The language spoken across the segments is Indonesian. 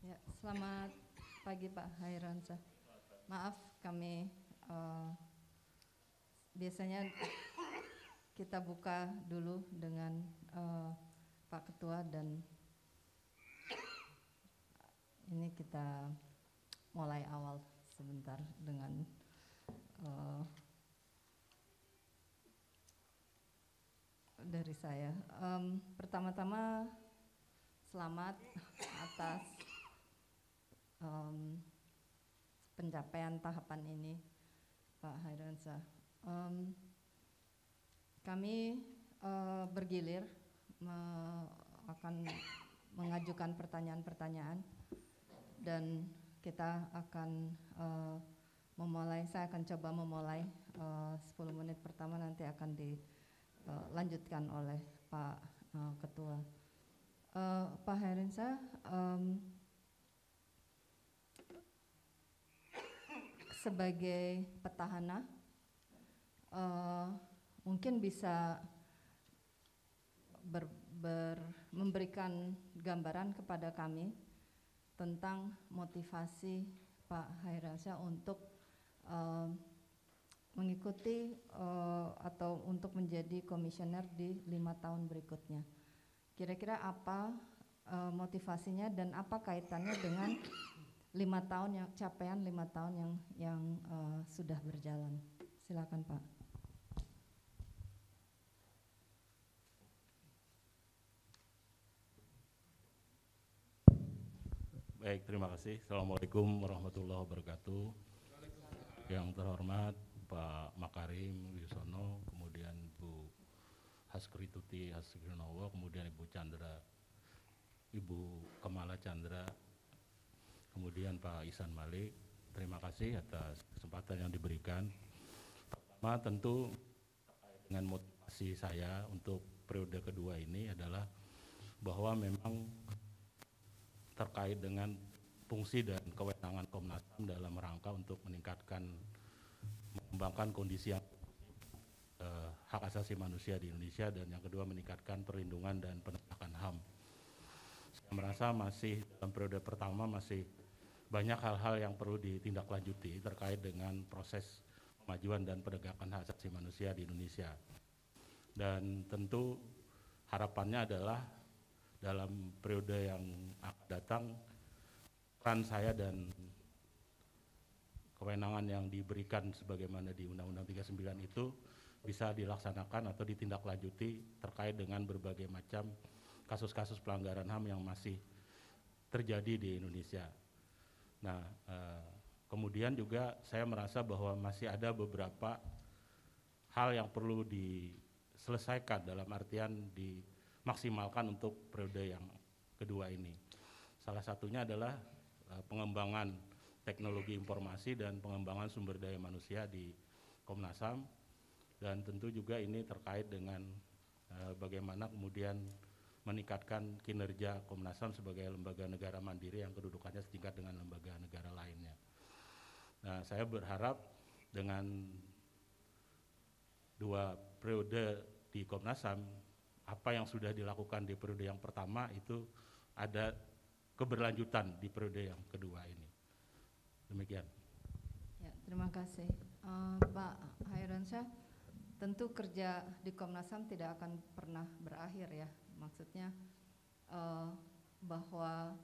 Ya, selamat pagi Pak Hairansyah. Maaf kami biasanya kita buka dulu dengan Pak Ketua dan ini kita mulai awal sebentar dengan dari saya. Pertama-tama selamat atas pencapaian tahapan ini Pak Hairansyah. Kami bergilir akan mengajukan pertanyaan-pertanyaan dan kita akan memulai, saya akan coba memulai 10 menit pertama, nanti akan dilanjutkan oleh Pak Ketua. Pak Hairansyah, sebagai petahana mungkin bisa memberikan gambaran kepada kami tentang motivasi Pak Hairansyah untuk mengikuti atau untuk menjadi komisioner di 5 tahun berikutnya. Kira-kira apa motivasinya dan apa kaitannya dengan 5 tahun yang capaian 5 tahun yang sudah berjalan. Silakan Pak. Baik, terima kasih. Assalamualaikum warahmatullahi wabarakatuh. Yang terhormat Pak Makarim Wibisono, kemudian Bu Haskrituti Haskrinowo, kemudian Ibu Kamala Chandra, kemudian Pak Ihsan Malik. Terima kasih atas kesempatan yang diberikan. Pertama tentu dengan motivasi saya untuk periode kedua ini adalah bahwa memang terkait dengan fungsi dan kewenangan Komnas HAM dalam rangka untuk mengembangkan kondisi hak asasi manusia di Indonesia, dan yang kedua meningkatkan perlindungan dan penegakan HAM. Saya merasa masih dalam periode pertama masih banyak hal-hal yang perlu ditindaklanjuti terkait dengan proses kemajuan dan penegakan hak asasi manusia di Indonesia. Dan tentu harapannya adalah dalam periode yang akan datang, peran saya dan kewenangan yang diberikan sebagaimana di Undang-Undang 39 itu bisa dilaksanakan atau ditindaklanjuti terkait dengan berbagai macam kasus-kasus pelanggaran HAM yang masih terjadi di Indonesia. Nah, kemudian juga saya merasa bahwa masih ada beberapa hal yang perlu diselesaikan, dalam artian dimaksimalkan untuk periode yang kedua ini. Salah satunya adalah pengembangan teknologi informasi dan pengembangan sumber daya manusia di Komnas HAM, dan tentu juga ini terkait dengan bagaimana kemudian meningkatkan kinerja Komnas HAM sebagai lembaga negara mandiri yang kedudukannya setingkat dengan lembaga negara lainnya. Nah, saya berharap dengan 2 periode di Komnas HAM, apa yang sudah dilakukan di periode yang pertama itu ada keberlanjutan di periode yang kedua ini. Demikian. Ya, terima kasih. Pak Hairansyah, tentu kerja di Komnas HAM tidak akan pernah berakhir ya. Maksudnya bahwa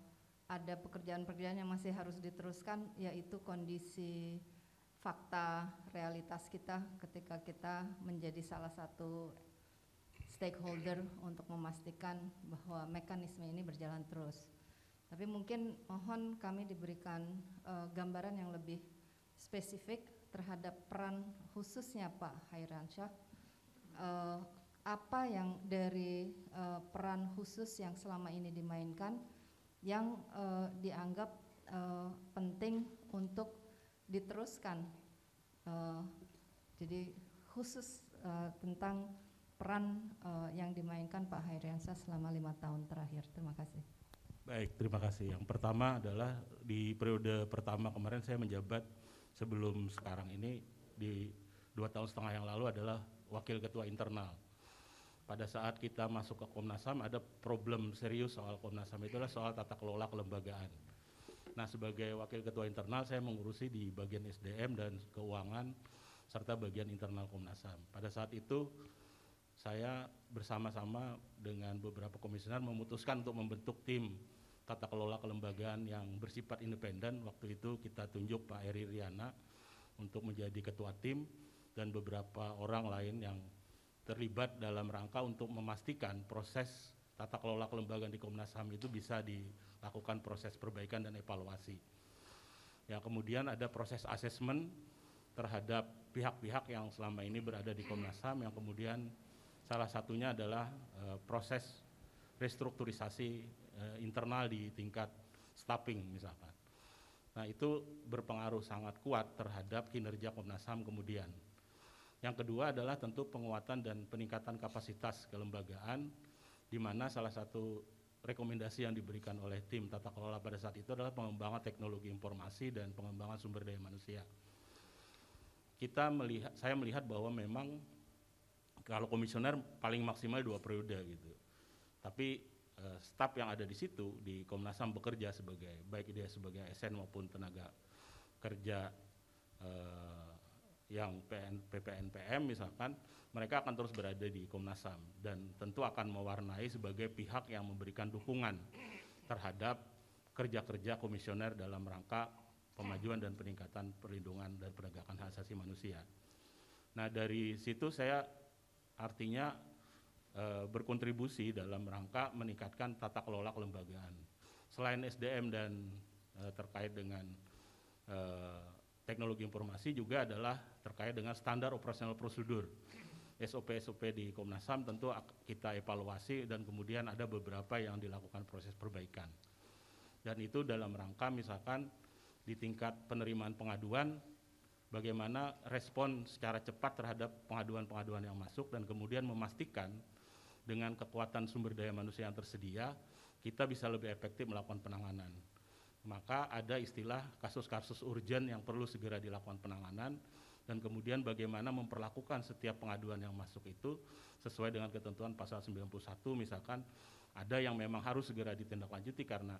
ada pekerjaan-pekerjaan yang masih harus diteruskan, yaitu kondisi fakta realitas kita ketika kita menjadi salah satu stakeholder untuk memastikan bahwa mekanisme ini berjalan terus. Tapi mungkin mohon kami diberikan gambaran yang lebih spesifik terhadap peran khususnya Pak Hairansyah. Apa yang dari peran khusus yang selama ini dimainkan yang dianggap penting untuk diteruskan. Jadi khusus tentang peran yang dimainkan Pak Hairansyah selama 5 tahun terakhir. Terima kasih. Baik, terima kasih. Yang pertama adalah di periode pertama kemarin saya menjabat sebelum sekarang ini, di 2,5 tahun yang lalu adalah Wakil Ketua Internal. Pada saat kita masuk ke Komnas HAM ada problem serius soal Komnas HAM, itulah soal tata kelola kelembagaan. Nah, sebagai wakil ketua internal saya mengurusi di bagian SDM dan keuangan serta bagian internal Komnas HAM. Pada saat itu saya bersama-sama dengan beberapa komisioner memutuskan untuk membentuk tim tata kelola kelembagaan yang bersifat independen. Waktu itu kita tunjuk Pak Eri Riana untuk menjadi ketua tim dan beberapa orang lain yang terlibat dalam rangka untuk memastikan proses tata kelola kelembagaan di Komnas HAM itu bisa dilakukan proses perbaikan dan evaluasi. Ya, kemudian ada proses asesmen terhadap pihak-pihak yang selama ini berada di Komnas HAM, yang kemudian salah satunya adalah proses restrukturisasi internal di tingkat staffing misalkan. Nah, itu berpengaruh sangat kuat terhadap kinerja Komnas HAM kemudian. Yang kedua adalah tentu penguatan dan peningkatan kapasitas kelembagaan, di mana salah satu rekomendasi yang diberikan oleh tim tata kelola pada saat itu adalah pengembangan teknologi informasi dan pengembangan sumber daya manusia. Saya melihat bahwa memang kalau komisioner paling maksimal 2 periode gitu. Tapi staf yang ada di situ di Komnas HAM bekerja baik dia sebagai ASN maupun tenaga kerja yang PPNPM misalkan, mereka akan terus berada di Komnas HAM dan tentu akan mewarnai sebagai pihak yang memberikan dukungan terhadap kerja-kerja komisioner dalam rangka pemajuan dan peningkatan perlindungan dan penegakan hak asasi manusia. Nah, dari situ saya artinya berkontribusi dalam rangka meningkatkan tata kelola kelembagaan. Selain SDM dan terkait dengan teknologi informasi juga adalah terkait dengan standar operasional prosedur. SOP-SOP di Komnas HAM tentu kita evaluasi dan kemudian ada beberapa yang dilakukan proses perbaikan. Dan itu dalam rangka misalkan di tingkat penerimaan pengaduan, bagaimana respon secara cepat terhadap pengaduan-pengaduan yang masuk dan kemudian memastikan dengan kekuatan sumber daya manusia yang tersedia, kita bisa lebih efektif melakukan penanganan. Maka ada istilah kasus-kasus urgent yang perlu segera dilakukan penanganan dan kemudian bagaimana memperlakukan setiap pengaduan yang masuk itu sesuai dengan ketentuan pasal 91 misalkan ada yang memang harus segera ditindaklanjuti karena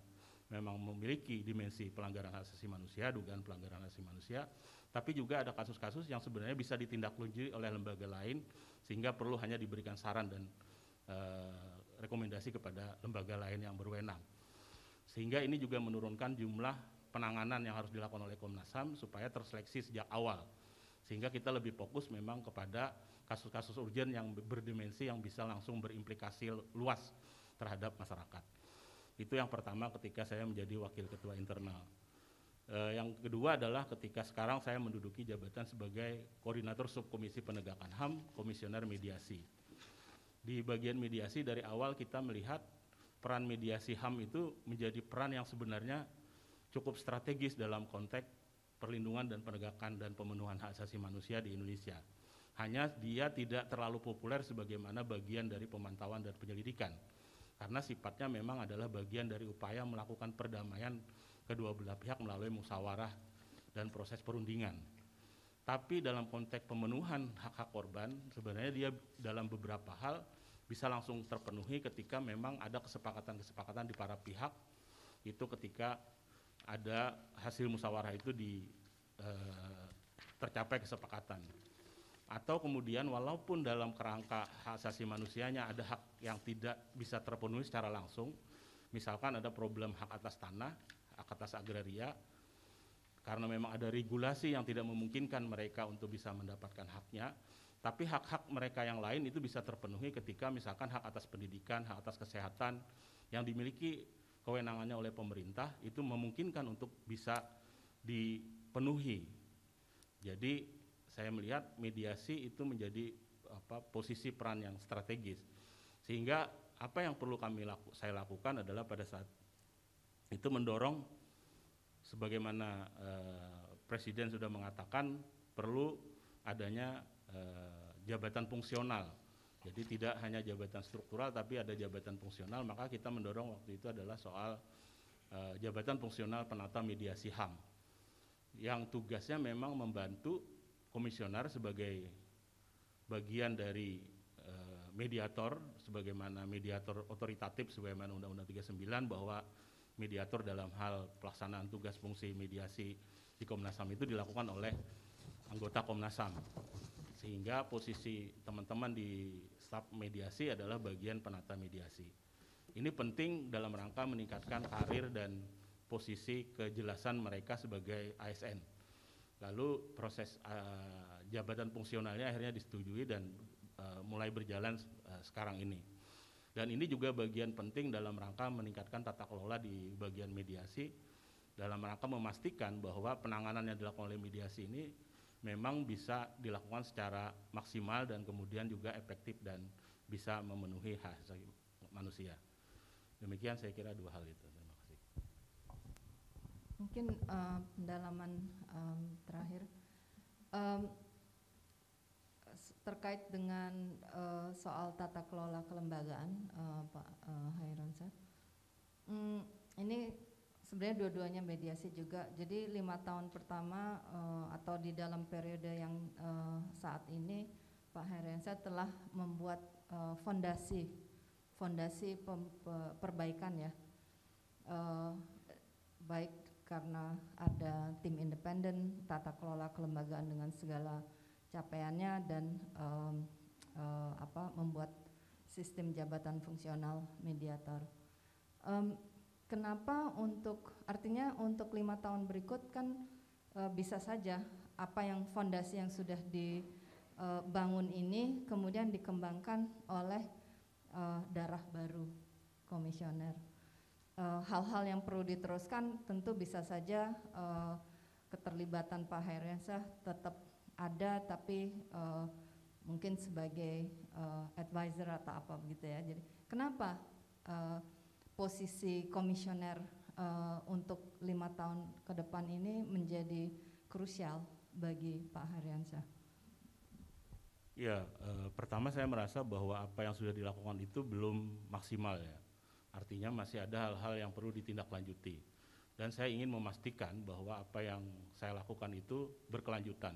memang memiliki dimensi pelanggaran hak asasi manusia, dugaan pelanggaran hak asasi manusia, tapi juga ada kasus-kasus yang sebenarnya bisa ditindaklanjuti oleh lembaga lain sehingga perlu hanya diberikan saran dan rekomendasi kepada lembaga lain yang berwenang. Sehingga ini juga menurunkan jumlah penanganan yang harus dilakukan oleh Komnas HAM supaya terseleksi sejak awal. Sehingga kita lebih fokus memang kepada kasus-kasus urgen yang berdimensi yang bisa langsung berimplikasi luas terhadap masyarakat. Itu yang pertama ketika saya menjadi wakil ketua internal. Yang kedua adalah ketika sekarang saya menduduki jabatan sebagai koordinator subkomisi penegakan HAM, komisioner mediasi. Di bagian mediasi dari awal kita melihat peran mediasi HAM itu menjadi peran yang sebenarnya cukup strategis dalam konteks perlindungan dan penegakan dan pemenuhan hak asasi manusia di Indonesia. Hanya dia tidak terlalu populer sebagaimana bagian dari pemantauan dan penyelidikan. Karena sifatnya memang adalah bagian dari upaya melakukan perdamaian kedua belah pihak melalui musyawarah dan proses perundingan. Tapi dalam konteks pemenuhan hak-hak korban, sebenarnya dia dalam beberapa hal bisa langsung terpenuhi ketika memang ada kesepakatan-kesepakatan di para pihak, itu ketika ada hasil musyawarah itu tercapai kesepakatan. Atau kemudian walaupun dalam kerangka hak asasi manusianya ada hak yang tidak bisa terpenuhi secara langsung, misalkan ada problem hak atas tanah, hak atas agraria, karena memang ada regulasi yang tidak memungkinkan mereka untuk bisa mendapatkan haknya, tapi hak-hak mereka yang lain itu bisa terpenuhi ketika misalkan hak atas pendidikan, hak atas kesehatan yang dimiliki kewenangannya oleh pemerintah itu memungkinkan untuk bisa dipenuhi. Jadi saya melihat mediasi itu menjadi posisi peran yang strategis. Sehingga apa yang perlu saya lakukan adalah pada saat itu mendorong sebagaimana Presiden sudah mengatakan perlu adanya jabatan fungsional. Jadi tidak hanya jabatan struktural tapi ada jabatan fungsional, maka kita mendorong waktu itu adalah soal jabatan fungsional penata mediasi HAM yang tugasnya memang membantu komisioner sebagai bagian dari mediator, sebagaimana mediator otoritatif sebagaimana Undang-Undang 39 bahwa mediator dalam hal pelaksanaan tugas fungsi mediasi di Komnas HAM itu dilakukan oleh anggota Komnas HAM. Sehingga posisi teman-teman di staf mediasi adalah bagian penata mediasi. Ini penting dalam rangka meningkatkan karir dan posisi kejelasan mereka sebagai ASN. Lalu proses jabatan fungsionalnya akhirnya disetujui dan mulai berjalan sekarang ini. Dan ini juga bagian penting dalam rangka meningkatkan tata kelola di bagian mediasi, dalam rangka memastikan bahwa penanganan yang dilakukan oleh mediasi ini memang bisa dilakukan secara maksimal dan kemudian juga efektif dan bisa memenuhi hak asasi manusia. Demikian saya kira dua hal itu. Terima kasih. Mungkin pendalaman terakhir terkait dengan soal tata kelola kelembagaan, Pak Hairansyah. Ini sebenarnya dua-duanya mediasi juga. Jadi 5 tahun pertama atau di dalam periode yang saat ini Pak Hairansyah telah membuat fondasi perbaikan ya, baik karena ada tim independen, tata kelola kelembagaan dengan segala capaiannya, dan membuat sistem jabatan fungsional mediator. Kenapa artinya untuk 5 tahun berikut kan bisa saja apa yang fondasi yang sudah dibangun ini kemudian dikembangkan oleh darah baru komisioner. Hal-hal yang perlu diteruskan tentu bisa saja keterlibatan Pak Hairansyah tetap ada, tapi mungkin sebagai advisor atau apa begitu ya. Jadi kenapa posisi komisioner untuk 5 tahun ke depan ini menjadi krusial bagi Pak Hairansyah? Ya, pertama saya merasa bahwa apa yang sudah dilakukan itu belum maksimal ya. Artinya masih ada hal-hal yang perlu ditindaklanjuti. Dan saya ingin memastikan bahwa apa yang saya lakukan itu berkelanjutan.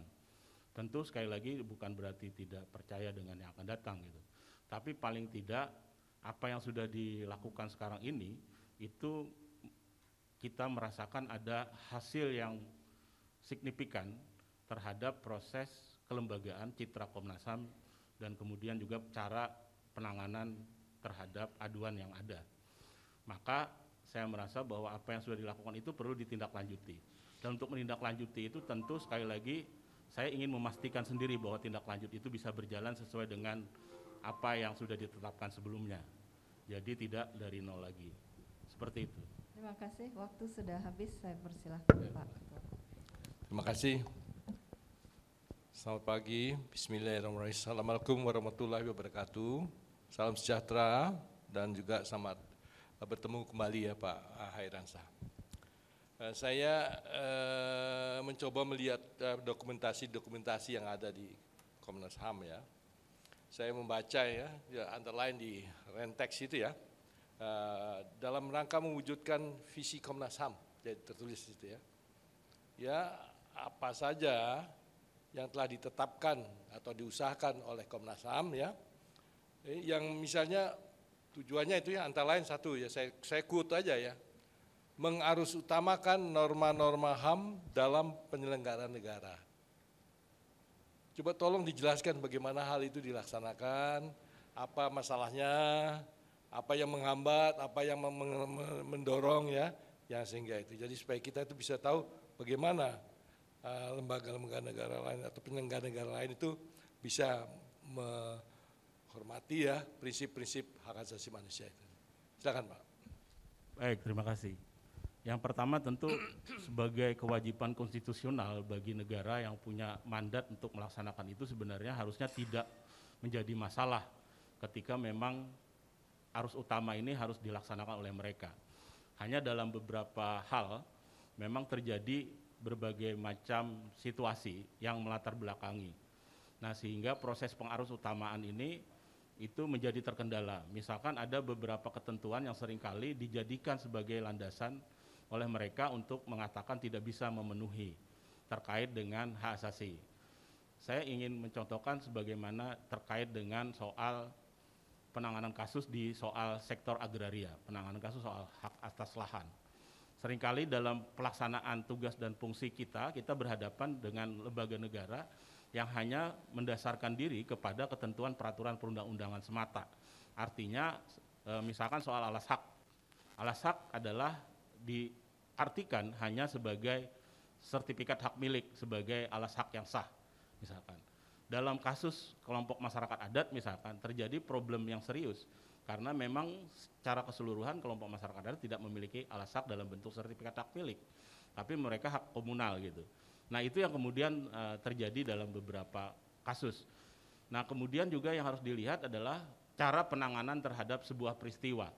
Tentu sekali lagi bukan berarti tidak percaya dengan yang akan datang gitu. Tapi paling tidak apa yang sudah dilakukan sekarang ini itu kita merasakan ada hasil yang signifikan terhadap proses kelembagaan citra Komnas HAM dan kemudian juga cara penanganan terhadap aduan yang ada. Maka saya merasa bahwa apa yang sudah dilakukan itu perlu ditindaklanjuti. Dan untuk menindaklanjuti itu tentu sekali lagi saya ingin memastikan sendiri bahwa tindak lanjut itu bisa berjalan sesuai dengan apa yang sudah ditetapkan sebelumnya. Jadi tidak dari nol lagi. Seperti itu. Terima kasih. Waktu sudah habis. Saya persilahkan Pak Ketua. Terima kasih. Selamat pagi. Bismillahirrahmanirrahim. Assalamualaikum warahmatullahi wabarakatuh. Salam sejahtera dan juga selamat bertemu kembali ya Pak Hairansyah. Saya mencoba melihat dokumentasi yang ada di Komnas HAM ya. Saya membaca ya antara lain di Rentex itu ya, dalam rangka mewujudkan visi Komnas HAM, jadi tertulis itu ya. Ya apa saja yang telah ditetapkan atau diusahakan oleh Komnas HAM ya, yang misalnya tujuannya itu ya antara lain satu ya, saya quote aja ya, mengarus utamakan norma-norma HAM dalam penyelenggaraan negara. Coba tolong dijelaskan bagaimana hal itu dilaksanakan, apa masalahnya, apa yang menghambat, apa yang mendorong ya, yang sehingga itu. Jadi supaya kita itu bisa tahu bagaimana lembaga-lembaga negara lain atau penyelenggara negara lain itu bisa menghormati ya prinsip-prinsip hak asasi manusia itu. Silakan Pak. Baik, terima kasih. Yang pertama tentu sebagai kewajiban konstitusional bagi negara yang punya mandat untuk melaksanakan itu sebenarnya harusnya tidak menjadi masalah ketika memang arus utama ini harus dilaksanakan oleh mereka. Hanya dalam beberapa hal memang terjadi berbagai macam situasi yang melatar belakangi. Nah sehingga proses pengarus utamaan ini itu menjadi terkendala. Misalkan ada beberapa ketentuan yang seringkali dijadikan sebagai landasan oleh mereka untuk mengatakan tidak bisa memenuhi terkait dengan hak asasi. Saya ingin mencontohkan sebagaimana terkait dengan soal penanganan kasus di soal sektor agraria, penanganan kasus soal hak atas lahan. Seringkali dalam pelaksanaan tugas dan fungsi kita berhadapan dengan lembaga negara yang hanya mendasarkan diri kepada ketentuan peraturan perundang-undangan semata. Artinya misalkan soal alas hak. Alas hak adalah diartikan hanya sebagai sertifikat hak milik, sebagai alas hak yang sah misalkan. Dalam kasus kelompok masyarakat adat misalkan terjadi problem yang serius karena memang secara keseluruhan kelompok masyarakat adat tidak memiliki alas hak dalam bentuk sertifikat hak milik, tapi mereka hak komunal gitu. Nah itu yang kemudian terjadi dalam beberapa kasus. Nah kemudian juga yang harus dilihat adalah cara penanganan terhadap sebuah peristiwa.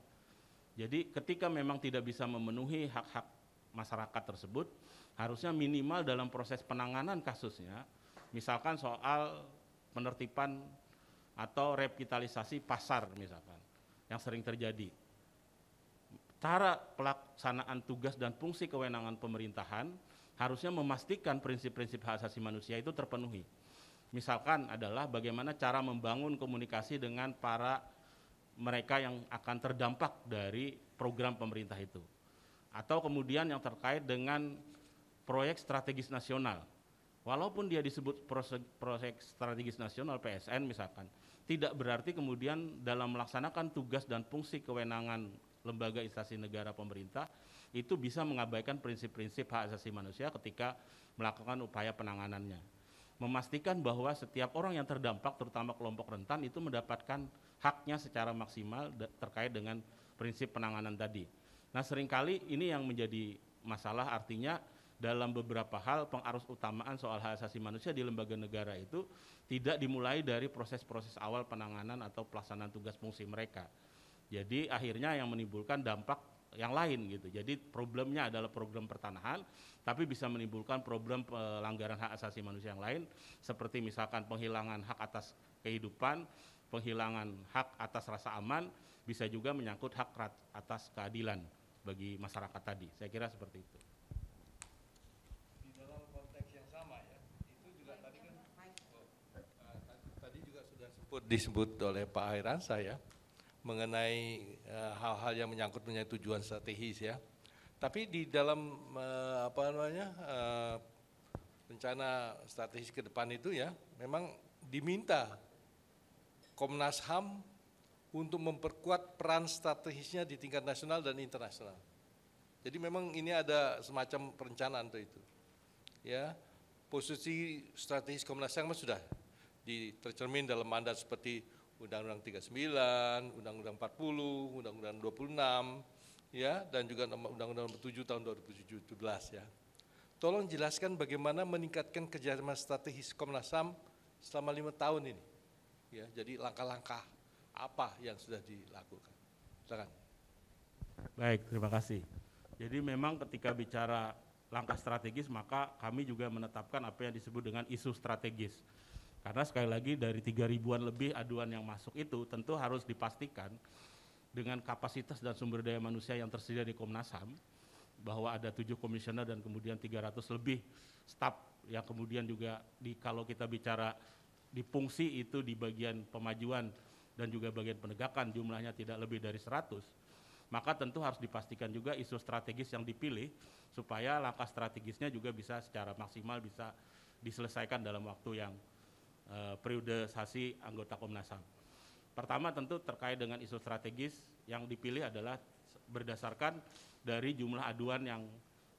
Jadi ketika memang tidak bisa memenuhi hak-hak masyarakat tersebut, harusnya minimal dalam proses penanganan kasusnya, misalkan soal penertiban atau revitalisasi pasar misalkan, yang sering terjadi. Cara pelaksanaan tugas dan fungsi kewenangan pemerintahan harusnya memastikan prinsip-prinsip hak asasi manusia itu terpenuhi. Misalkan adalah bagaimana cara membangun komunikasi dengan para mereka yang akan terdampak dari program pemerintah itu. Atau kemudian yang terkait dengan proyek strategis nasional. Walaupun dia disebut proyek strategis nasional PSN misalkan, tidak berarti kemudian dalam melaksanakan tugas dan fungsi kewenangan lembaga instansi negara pemerintah itu bisa mengabaikan prinsip-prinsip hak asasi manusia ketika melakukan upaya penanganannya. Memastikan bahwa setiap orang yang terdampak, terutama kelompok rentan, itu mendapatkan haknya secara maksimal terkait dengan prinsip penanganan tadi. Nah seringkali ini yang menjadi masalah, artinya dalam beberapa hal pengarus utamaan soal hak asasi manusia di lembaga negara itu tidak dimulai dari proses-proses awal penanganan atau pelaksanaan tugas fungsi mereka. Jadi akhirnya yang menimbulkan dampak yang lain gitu. Jadi problemnya adalah program pertanahan, tapi bisa menimbulkan problem pelanggaran hak asasi manusia yang lain, seperti misalkan penghilangan hak atas kehidupan, penghilangan hak atas rasa aman, bisa juga menyangkut hak atas keadilan bagi masyarakat tadi. Saya kira seperti itu. Disebut oleh Pak Hairansyah ya, mengenai hal-hal yang menyangkut mengenai tujuan strategis ya. Tapi di dalam rencana strategis ke depan itu ya, memang diminta Komnas HAM untuk memperkuat peran strategisnya di tingkat nasional dan internasional. Jadi memang ini ada semacam perencanaan untuk itu. Ya, posisi strategis Komnas HAM sudah tercermin dalam mandat seperti Undang-Undang 39, Undang-Undang 40, Undang-Undang 26, ya, dan juga Undang-Undang 7 tahun 2017 ya. Tolong jelaskan bagaimana meningkatkan kerjasama strategis Komnas HAM selama 5 tahun ini. Ya, jadi langkah-langkah apa yang sudah dilakukan? Silakan. Baik, terima kasih. Jadi memang ketika bicara langkah strategis, maka kami juga menetapkan apa yang disebut dengan isu strategis. Karena sekali lagi dari 3.000-an lebih aduan yang masuk itu tentu harus dipastikan dengan kapasitas dan sumber daya manusia yang tersedia di Komnas HAM, bahwa ada 7 komisioner dan kemudian 300 lebih staf yang kemudian juga kalau kita bicara di fungsi itu di bagian pemajuan dan juga bagian penegakan jumlahnya tidak lebih dari 100, maka tentu harus dipastikan juga isu strategis yang dipilih supaya langkah strategisnya juga bisa secara maksimal bisa diselesaikan dalam waktu yang periodisasi anggota Komnas HAM. Pertama tentu terkait dengan isu strategis yang dipilih adalah berdasarkan dari jumlah aduan yang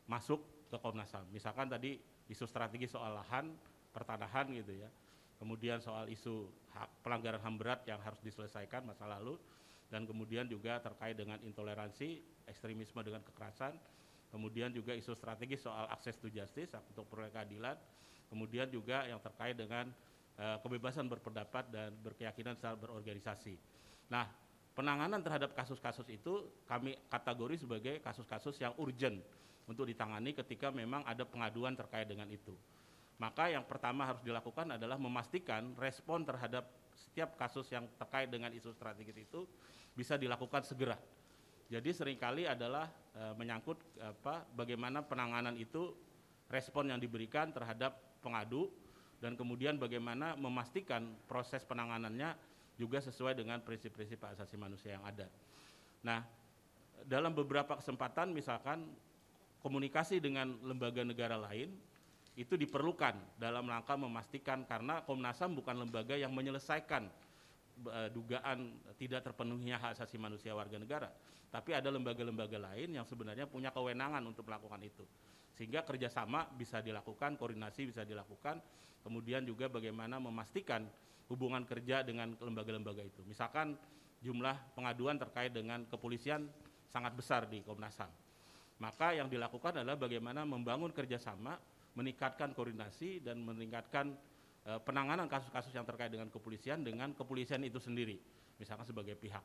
masuk ke Komnas HAM. Misalkan tadi isu strategis soal lahan, pertanahan gitu ya. Kemudian soal isu pelanggaran HAM berat yang harus diselesaikan masa lalu, dan kemudian juga terkait dengan intoleransi, ekstremisme dengan kekerasan, kemudian juga isu strategis soal akses to justice untuk peroleh keadilan, kemudian juga yang terkait dengan kebebasan berpendapat dan berkeyakinan secara berorganisasi. Nah, penanganan terhadap kasus-kasus itu kami kategori sebagai kasus-kasus yang urgent untuk ditangani ketika memang ada pengaduan terkait dengan itu. Maka yang pertama harus dilakukan adalah memastikan respon terhadap setiap kasus yang terkait dengan isu strategis itu bisa dilakukan segera. Jadi seringkali adalah menyangkut bagaimana penanganan itu, respon yang diberikan terhadap pengadu, dan kemudian bagaimana memastikan proses penanganannya juga sesuai dengan prinsip-prinsip hak asasi manusia yang ada. Nah, dalam beberapa kesempatan misalkan komunikasi dengan lembaga negara lain itu diperlukan dalam rangka memastikan, karena Komnas HAM bukan lembaga yang menyelesaikan dugaan tidak terpenuhinya hak asasi manusia warga negara, tapi ada lembaga-lembaga lain yang sebenarnya punya kewenangan untuk melakukan itu, sehingga kerjasama bisa dilakukan, koordinasi bisa dilakukan, kemudian juga bagaimana memastikan hubungan kerja dengan lembaga-lembaga itu. Misalkan jumlah pengaduan terkait dengan kepolisian sangat besar di Komnas HAM, maka yang dilakukan adalah bagaimana membangun kerjasama, meningkatkan koordinasi dan meningkatkan penanganan kasus-kasus yang terkait dengan kepolisian itu sendiri, misalkan sebagai pihak.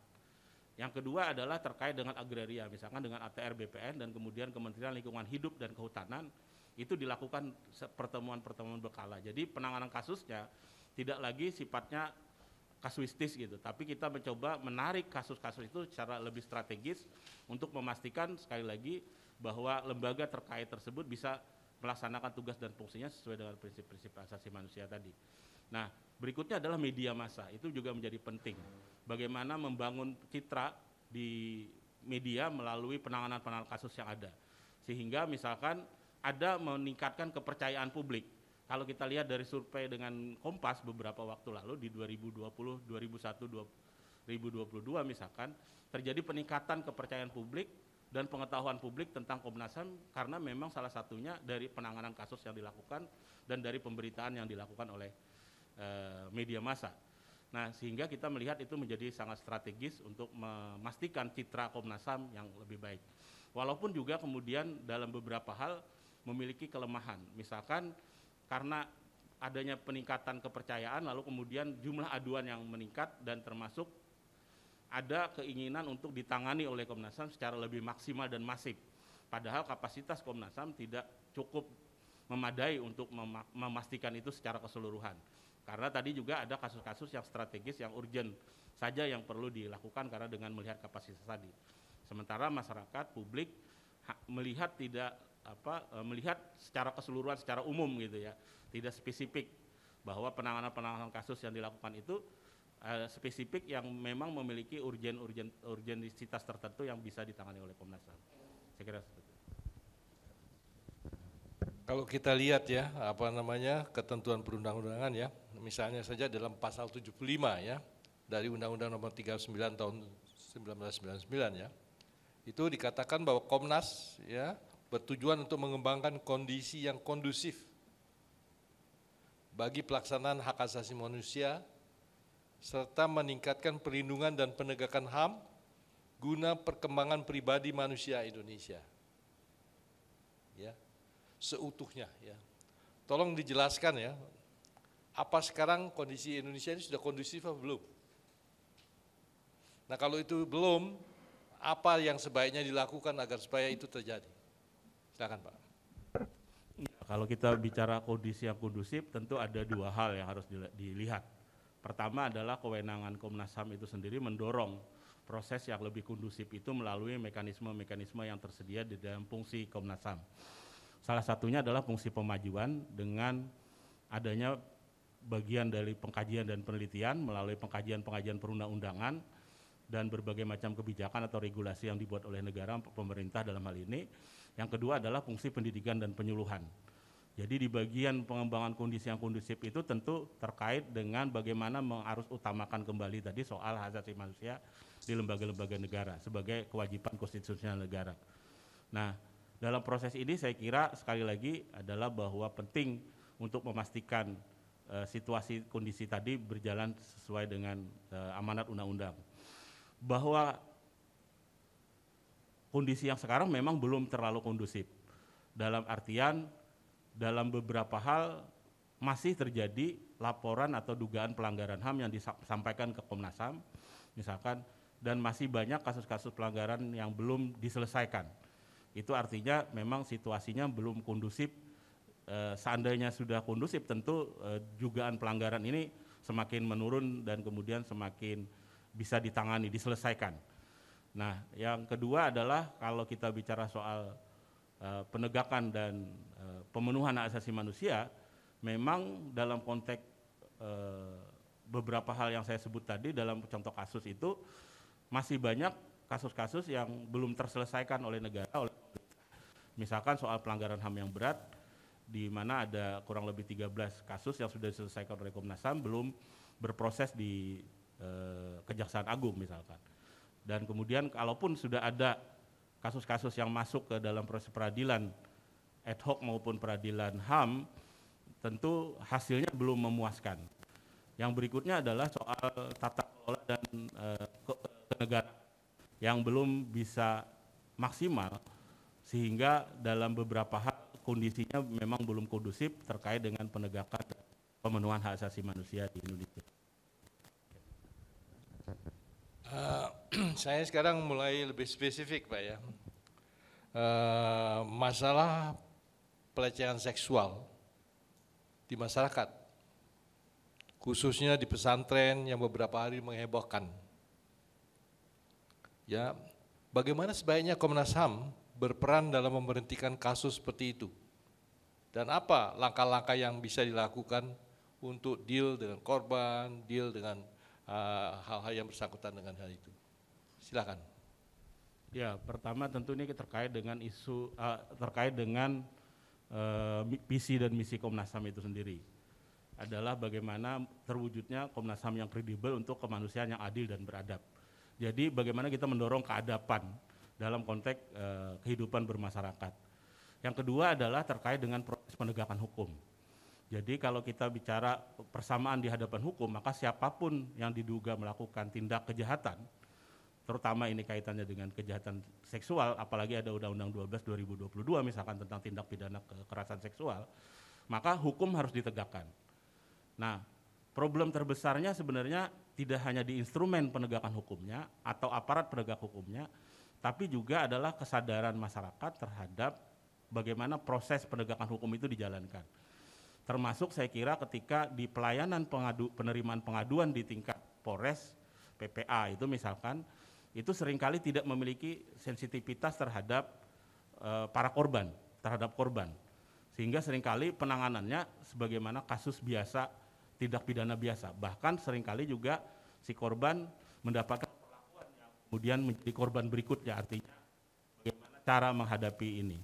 Yang kedua adalah terkait dengan agraria, misalkan dengan ATR BPN dan kemudian Kementerian Lingkungan Hidup dan Kehutanan, itu dilakukan pertemuan-pertemuan berkala. Jadi penanganan kasusnya tidak lagi sifatnya kasuistis gitu, tapi kita mencoba menarik kasus-kasus itu secara lebih strategis untuk memastikan sekali lagi bahwa lembaga terkait tersebut bisa melaksanakan tugas dan fungsinya sesuai dengan prinsip-prinsip asasi manusia tadi. Nah, berikutnya adalah media massa, itu juga menjadi penting. Bagaimana membangun citra di media melalui penanganan kasus yang ada. Sehingga misalkan ada meningkatkan kepercayaan publik. Kalau kita lihat dari survei dengan Kompas beberapa waktu lalu di 2020, 2021, 2022 misalkan, terjadi peningkatan kepercayaan publik dan pengetahuan publik tentang Komnas HAM karena memang salah satunya dari penanganan kasus yang dilakukan dan dari pemberitaan yang dilakukan oleh media massa. Nah, sehingga kita melihat itu menjadi sangat strategis untuk memastikan citra Komnas HAM yang lebih baik. Walaupun juga kemudian dalam beberapa hal memiliki kelemahan, misalkan karena adanya peningkatan kepercayaan lalu kemudian jumlah aduan yang meningkat dan termasuk ada keinginan untuk ditangani oleh Komnas HAM secara lebih maksimal dan masif. Padahal kapasitas Komnas HAM tidak cukup memadai untuk memastikan itu secara keseluruhan. Karena tadi juga ada kasus-kasus yang strategis, yang urgent saja yang perlu dilakukan karena dengan melihat kapasitas tadi. Sementara masyarakat, publik melihat melihat secara keseluruhan, secara umum gitu ya, tidak spesifik bahwa penanganan kasus yang dilakukan itu spesifik yang memang memiliki urgensitas tertentu yang bisa ditangani oleh Komnas HAM. Saya kira seperti itu. Kalau kita lihat ya, ketentuan perundang-undangan ya, misalnya saja dalam pasal 75 ya, dari Undang-Undang Nomor 39 tahun 1999 ya, itu dikatakan bahwa Komnas ya bertujuan untuk mengembangkan kondisi yang kondusif bagi pelaksanaan hak asasi manusia serta meningkatkan perlindungan dan penegakan HAM guna perkembangan pribadi manusia Indonesia. Ya, seutuhnya ya. Tolong dijelaskan ya, apa sekarang kondisi Indonesia ini sudah kondusif atau belum? Nah, kalau itu belum, apa yang sebaiknya dilakukan agar supaya itu terjadi? Silakan, Pak. Kalau kita bicara kondisi yang kondusif, tentu ada dua hal yang harus dilihat. Pertama adalah kewenangan Komnas HAM itu sendiri mendorong proses yang lebih kondusif itu melalui mekanisme-mekanisme yang tersedia di dalam fungsi Komnas HAM. Salah satunya adalah fungsi pemajuan dengan adanya bagian dari pengkajian dan penelitian melalui pengkajian perundang-undangan dan berbagai macam kebijakan atau regulasi yang dibuat oleh negara, pemerintah dalam hal ini. Yang kedua adalah fungsi pendidikan dan penyuluhan. Jadi di bagian pengembangan kondisi yang kondusif itu tentu terkait dengan bagaimana mengharus utamakan kembali tadi soal hak asasi manusia di lembaga-lembaga negara sebagai kewajiban konstitusional negara. Nah, dalam proses ini saya kira sekali lagi adalah bahwa penting untuk memastikan situasi kondisi tadi berjalan sesuai dengan amanat undang-undang. Bahwa kondisi yang sekarang memang belum terlalu kondusif. Dalam artian dalam beberapa hal masih terjadi laporan atau dugaan pelanggaran HAM yang disampaikan ke Komnas HAM misalkan, dan masih banyak kasus-kasus pelanggaran yang belum diselesaikan. Itu artinya memang situasinya belum kondusif. Seandainya sudah kondusif tentu dugaan pelanggaran ini semakin menurun dan kemudian semakin bisa ditangani, diselesaikan. Nah, yang kedua adalah kalau kita bicara soal penegakan dan pemenuhan hak asasi manusia, memang dalam konteks beberapa hal yang saya sebut tadi dalam contoh kasus itu masih banyak kasus-kasus yang belum terselesaikan oleh negara. Misalkan soal pelanggaran HAM yang berat, di mana ada kurang lebih 13 kasus yang sudah diselesaikan oleh Komnas HAM belum berproses di Kejaksaan Agung misalkan. Dan kemudian kalaupun sudah ada kasus-kasus yang masuk ke dalam proses peradilan ad hoc maupun peradilan HAM, tentu hasilnya belum memuaskan. Yang berikutnya adalah soal tata kelola dan kenegaraan yang belum bisa maksimal, sehingga dalam beberapa hal kondisinya memang belum kondusif terkait dengan penegakan pemenuhan hak asasi manusia di Indonesia. Saya sekarang mulai lebih spesifik, Pak ya. Masalah pelecehan seksual di masyarakat, khususnya di pesantren yang beberapa hari menghebohkan. Ya, bagaimana sebaiknya Komnas HAM berperan dalam memberhentikan kasus seperti itu? Dan apa langkah-langkah yang bisa dilakukan untuk deal dengan korban, deal dengan hal-hal yang bersangkutan dengan hal itu? Silakan. Ya, pertama tentu ini terkait dengan isu terkait dengan visi dan misi Komnas HAM itu sendiri. Adalah bagaimana terwujudnya Komnas HAM yang kredibel untuk kemanusiaan yang adil dan beradab. Jadi bagaimana kita mendorong keadaban dalam konteks kehidupan bermasyarakat. Yang kedua adalah terkait dengan proses penegakan hukum. Jadi kalau kita bicara persamaan di hadapan hukum, maka siapapun yang diduga melakukan tindak kejahatan, terutama ini kaitannya dengan kejahatan seksual, apalagi ada Undang-Undang 12 2022 misalkan tentang tindak pidana kekerasan seksual, maka hukum harus ditegakkan. Nah, problem terbesarnya sebenarnya tidak hanya di instrumen penegakan hukumnya atau aparat penegak hukumnya, tapi juga adalah kesadaran masyarakat terhadap bagaimana proses penegakan hukum itu dijalankan. Termasuk saya kira ketika di pelayanan penerimaan pengaduan di tingkat Polres, PPA itu misalkan, itu seringkali tidak memiliki sensitivitas terhadap para korban, terhadap korban. Sehingga seringkali penanganannya sebagaimana kasus biasa, tindak pidana biasa. Bahkan seringkali juga si korban mendapatkan perlakuan yang kemudian menjadi korban berikutnya, artinya bagaimana cara menghadapi ini.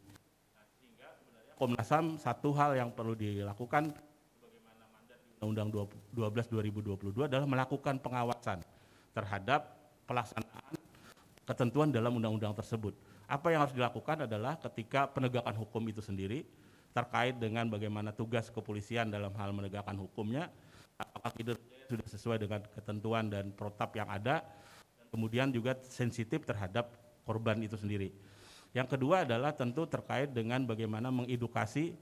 Komnas HAM satu hal yang perlu dilakukan sebagaimana mandat di Undang-Undang 12 2022 adalah melakukan pengawasan terhadap pelaksanaan ketentuan dalam undang-undang tersebut. Apa yang harus dilakukan adalah ketika penegakan hukum itu sendiri terkait dengan bagaimana tugas kepolisian dalam hal menegakkan hukumnya, apakah kinerjanya sudah sesuai dengan ketentuan dan protap yang ada, dan kemudian juga sensitif terhadap korban itu sendiri. Yang kedua adalah tentu terkait dengan bagaimana mengedukasi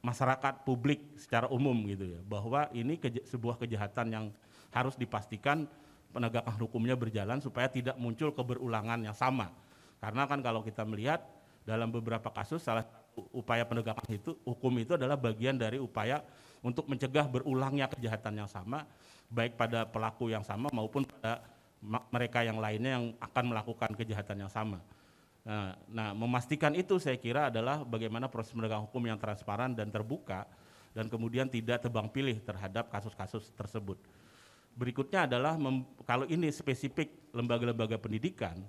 masyarakat publik secara umum gitu ya, bahwa ini sebuah kejahatan yang harus dipastikan penegakan hukumnya berjalan supaya tidak muncul keberulangan yang sama. Karena kan kalau kita melihat dalam beberapa kasus salah satu upaya penegakan hukum itu adalah bagian dari upaya untuk mencegah berulangnya kejahatan yang sama, baik pada pelaku yang sama maupun pada mereka yang lainnya yang akan melakukan kejahatan yang sama. Nah, memastikan itu saya kira adalah bagaimana proses penegakan hukum yang transparan dan terbuka dan kemudian tidak tebang pilih terhadap kasus-kasus tersebut. Berikutnya adalah kalau ini spesifik lembaga-lembaga pendidikan,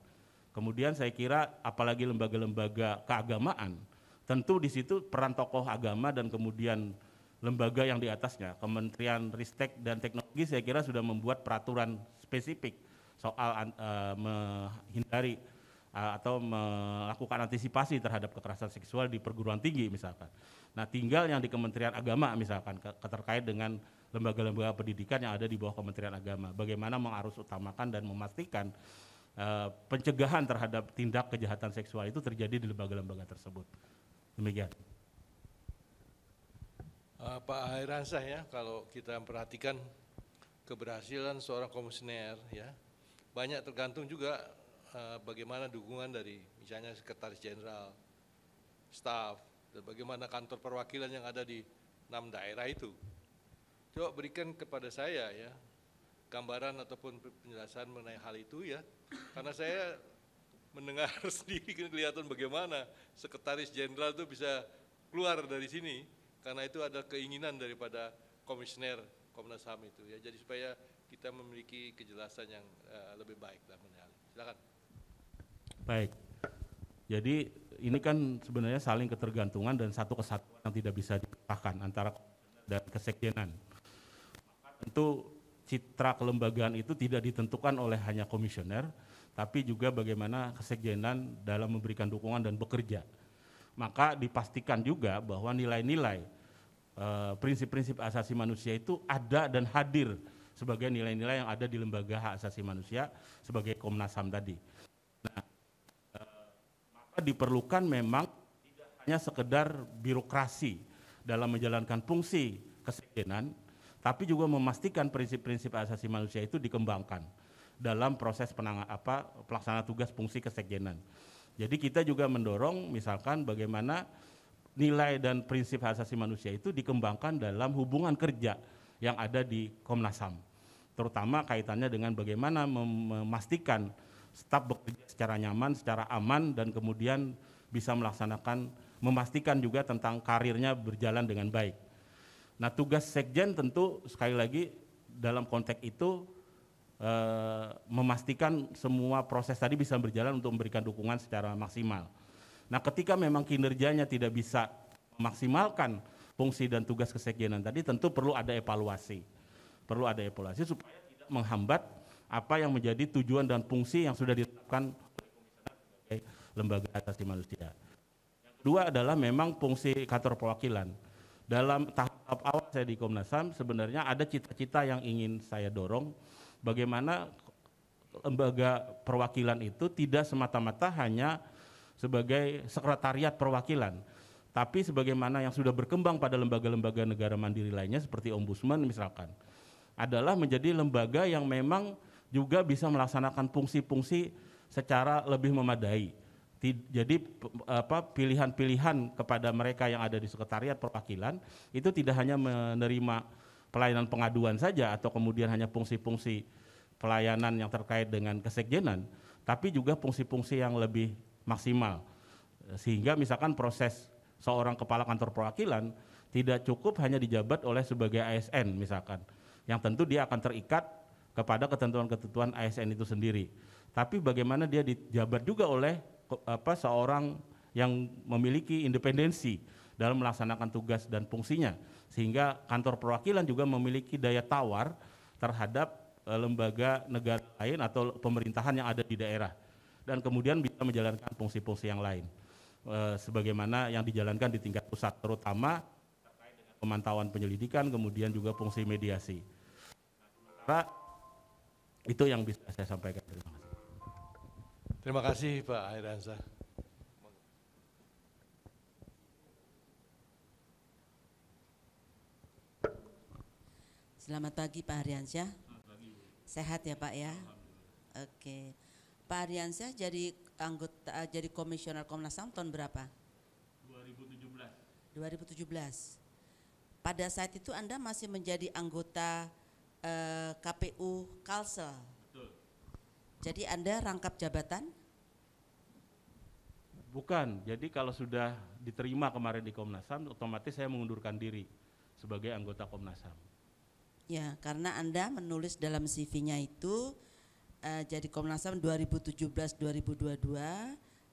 kemudian saya kira apalagi lembaga-lembaga keagamaan, tentu di situ peran tokoh agama dan kemudian lembaga yang di atasnya, Kementerian Ristek dan Teknologi saya kira sudah membuat peraturan spesifik soal menghindari atau melakukan antisipasi terhadap kekerasan seksual di perguruan tinggi misalkan. Nah, tinggal yang di Kementerian Agama misalkan terkait dengan lembaga-lembaga pendidikan yang ada di bawah Kementerian Agama, bagaimana mengarus utamakan dan memastikan pencegahan terhadap tindak kejahatan seksual itu terjadi di lembaga-lembaga tersebut. Demikian. Pak Hairyansah ya, kalau kita perhatikan keberhasilan seorang komisioner ya, banyak tergantung juga bagaimana dukungan dari misalnya Sekretaris Jenderal, staf, dan bagaimana kantor perwakilan yang ada di 6 daerah itu. Coba berikan kepada saya ya gambaran ataupun penjelasan mengenai hal itu ya, karena saya mendengar sendiri kelihatan bagaimana Sekretaris Jenderal itu bisa keluar dari sini, karena itu ada keinginan daripada komisioner Komnas HAM itu ya, jadi supaya kita memiliki kejelasan yang lebih baik dalam hal ini. Silakan. Baik, jadi ini kan sebenarnya saling ketergantungan dan satu kesatuan yang tidak bisa dipisahkan antara dan kesekjenan. Tentu citra kelembagaan itu tidak ditentukan oleh hanya komisioner, tapi juga bagaimana kesekjenan dalam memberikan dukungan dan bekerja. Maka dipastikan juga bahwa nilai-nilai prinsip-prinsip hak asasi manusia itu ada dan hadir sebagai nilai-nilai yang ada di lembaga hak asasi manusia sebagai Komnas HAM tadi. Nah, maka diperlukan memang tidak hanya sekedar birokrasi dalam menjalankan fungsi kesekjenan, tapi juga memastikan prinsip-prinsip hak asasi manusia itu dikembangkan dalam proses pelaksanaan tugas fungsi kesekjenan. Jadi kita juga mendorong misalkan bagaimana nilai dan prinsip hak asasi manusia itu dikembangkan dalam hubungan kerja yang ada di Komnas HAM. Terutama kaitannya dengan bagaimana memastikan staf bekerja secara nyaman, secara aman, dan kemudian bisa memastikan juga tentang karirnya berjalan dengan baik. Nah, tugas sekjen tentu sekali lagi dalam konteks itu memastikan semua proses tadi bisa berjalan untuk memberikan dukungan secara maksimal. Nah, ketika memang kinerjanya tidak bisa memaksimalkan fungsi dan tugas kesekjenan tadi, tentu perlu ada evaluasi. Perlu ada evaluasi supaya tidak menghambat apa yang menjadi tujuan dan fungsi yang sudah ditetapkan oleh lembaga hak asasi manusia. Yang kedua adalah memang fungsi kantor perwakilan. Dalam tahap awal saya di Komnas HAM sebenarnya ada cita-cita yang ingin saya dorong, bagaimana lembaga perwakilan itu tidak semata-mata hanya sebagai sekretariat perwakilan, tapi sebagaimana yang sudah berkembang pada lembaga-lembaga negara mandiri lainnya seperti ombudsman misalkan, adalah menjadi lembaga yang memang juga bisa melaksanakan fungsi-fungsi secara lebih memadai. Jadi pilihan-pilihan kepada mereka yang ada di sekretariat perwakilan itu tidak hanya menerima pelayanan pengaduan saja atau kemudian hanya fungsi-fungsi pelayanan yang terkait dengan kesekjenan, tapi juga fungsi-fungsi yang lebih maksimal. Sehingga misalkan proses seorang kepala kantor perwakilan tidak cukup hanya dijabat oleh sebagai ASN misalkan, yang tentu dia akan terikat kepada ketentuan-ketentuan ASN itu sendiri. Tapi bagaimana dia dijabat juga oleh seorang yang memiliki independensi dalam melaksanakan tugas dan fungsinya, sehingga kantor perwakilan juga memiliki daya tawar terhadap lembaga negara lain atau pemerintahan yang ada di daerah, dan kemudian bisa menjalankan fungsi-fungsi yang lain sebagaimana yang dijalankan di tingkat pusat, terutama terkait dengan pemantauan penyelidikan, kemudian juga fungsi mediasi. Nah, itu yang bisa saya sampaikan. Terima kasih. Terima kasih Pak Hairyansyah. Selamat pagi Pak Hairyansyah. Sehat ya Pak ya? Oke. Pak Hairyansyah jadi jadi komisioner Komnas HAM tahun berapa? 2017. Pada saat itu Anda masih menjadi anggota KPU Kalsel. Betul. Jadi Anda rangkap jabatan? Bukan. Jadi kalau sudah diterima kemarin di Komnas HAM, otomatis saya mengundurkan diri sebagai anggota Komnas HAM. Ya, karena Anda menulis dalam CV-nya itu jadi Komnas HAM 2017-2022,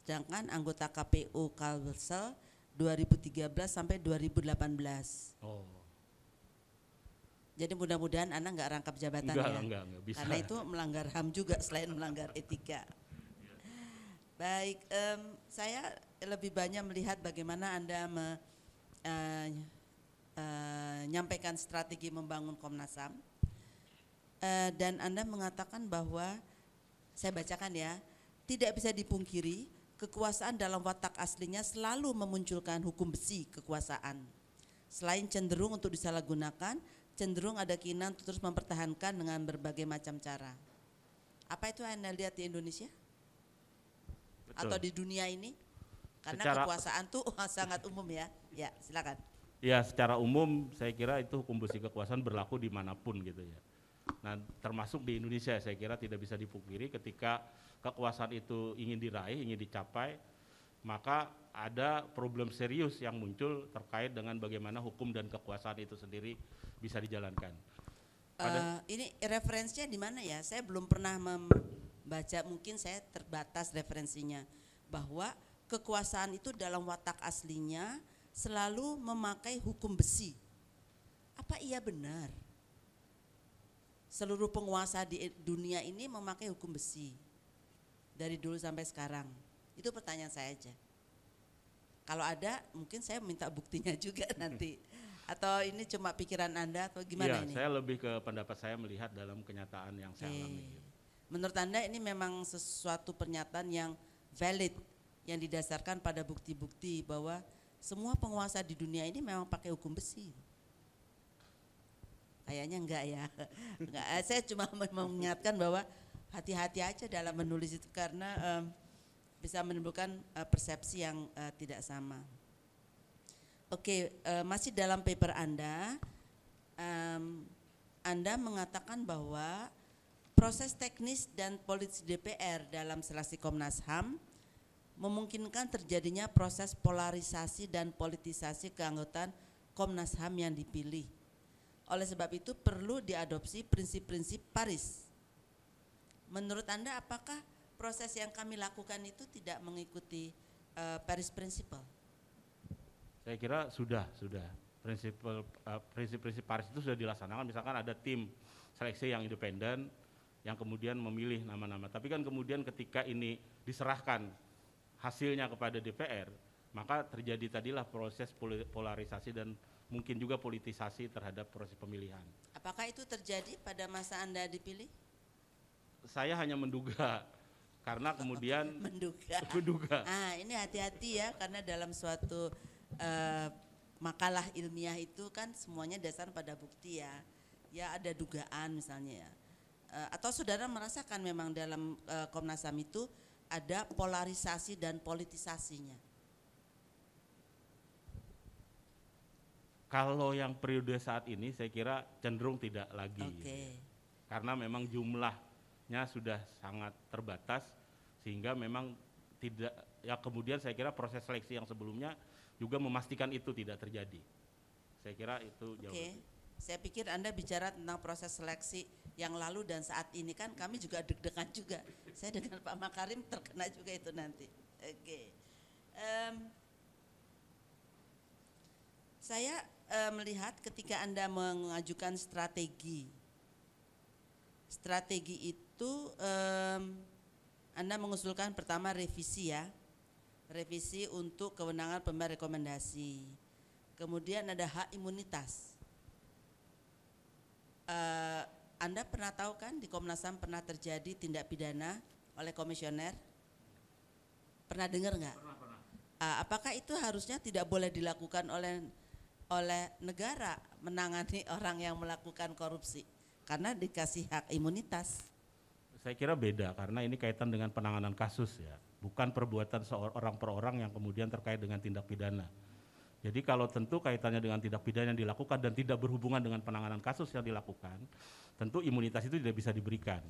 sedangkan anggota KPU Kalsel 2013 sampai 2018. Oh. Jadi mudah-mudahan Anda nggak rangkap jabatan Enggak, bisa. Karena itu melanggar HAM juga selain melanggar etika. Baik, saya lebih banyak melihat bagaimana Anda menyampaikan strategi membangun Komnas HAM, dan Anda mengatakan bahwa, saya bacakan ya, tidak bisa dipungkiri kekuasaan dalam watak aslinya selalu memunculkan hukum besi kekuasaan. Selain cenderung untuk disalahgunakan, cenderung ada keinginan untuk terus mempertahankan dengan berbagai macam cara. Apa itu Anda lihat di Indonesia? Betul. Atau di dunia ini? Karena kekuasaan tuh sangat umum ya. Ya, silakan. Ya, secara umum saya kira itu hukum besi kekuasaan berlaku dimanapun gitu ya. Nah, termasuk di Indonesia saya kira tidak bisa dipungkiri ketika kekuasaan itu ingin diraih, ingin dicapai, maka ada problem serius yang muncul terkait dengan bagaimana hukum dan kekuasaan itu sendiri bisa dijalankan. Ini referensinya di mana ya? Saya belum pernah membaca, mungkin saya terbatas referensinya, bahwa kekuasaan itu dalam watak aslinya selalu memakai hukum besi. Apa iya benar? Seluruh penguasa di dunia ini memakai hukum besi dari dulu sampai sekarang. Itu pertanyaan saya aja. Kalau ada mungkin saya minta buktinya juga nanti. Atau ini cuma pikiran Anda atau gimana ini? Saya lebih ke pendapat saya melihat dalam kenyataan yang saya alami. Menurut Anda ini memang sesuatu pernyataan yang valid, yang didasarkan pada bukti-bukti bahwa semua penguasa di dunia ini memang pakai hukum besi. Kayaknya enggak ya. Enggak, saya cuma mengingatkan bahwa hati-hati aja dalam menulis itu karena bisa menimbulkan persepsi yang tidak sama. Oke, masih dalam paper Anda mengatakan bahwa proses teknis dan politis DPR dalam seleksi Komnas HAM memungkinkan terjadinya proses polarisasi dan politisasi keanggotaan Komnas HAM yang dipilih. Oleh sebab itu perlu diadopsi prinsip-prinsip Paris. Menurut Anda apakah proses yang kami lakukan itu tidak mengikuti Paris Principle? Saya kira sudah. Prinsip-prinsip Paris itu sudah dilaksanakan. Misalkan ada tim seleksi yang independen yang kemudian memilih nama-nama. Tapi kan kemudian ketika ini diserahkan hasilnya kepada DPR, maka terjadi tadilah proses polarisasi dan mungkin juga politisasi terhadap proses pemilihan. Apakah itu terjadi pada masa Anda dipilih? Saya hanya menduga, karena kemudian menduga. Ini hati-hati ya, karena dalam suatu makalah ilmiah itu kan semuanya dasar pada bukti ya. Ya ada dugaan misalnya ya. Atau saudara merasakan memang dalam Komnas HAM itu ada polarisasi dan politisasinya? Kalau yang periode saat ini saya kira cenderung tidak lagi. Karena memang jumlahnya sudah sangat terbatas sehingga memang tidak, ya kemudian saya kira proses seleksi yang sebelumnya juga memastikan itu tidak terjadi. Saya kira itu jauh lebih. Saya pikir Anda bicara tentang proses seleksi yang lalu dan saat ini, kan kami juga deg-degan juga. Saya dengan Pak Makarim terkena juga itu nanti. Saya melihat ketika Anda mengajukan strategi itu Anda mengusulkan pertama revisi ya, revisi untuk kewenangan pemberian rekomendasi. Kemudian ada hak imunitas. Anda pernah tahu kan di Komnas HAM pernah terjadi tindak pidana oleh komisioner? Pernah dengar nggak? Pernah. Apakah itu harusnya tidak boleh dilakukan oleh negara menangani orang yang melakukan korupsi karena dikasih hak imunitas? Saya kira beda karena ini kaitan dengan penanganan kasus ya, bukan perbuatan seorang per orang yang kemudian terkait dengan tindak pidana. Jadi kalau tentu kaitannya dengan tindak pidana yang dilakukan dan tidak berhubungan dengan penanganan kasus yang dilakukan, tentu imunitas itu tidak bisa diberikan.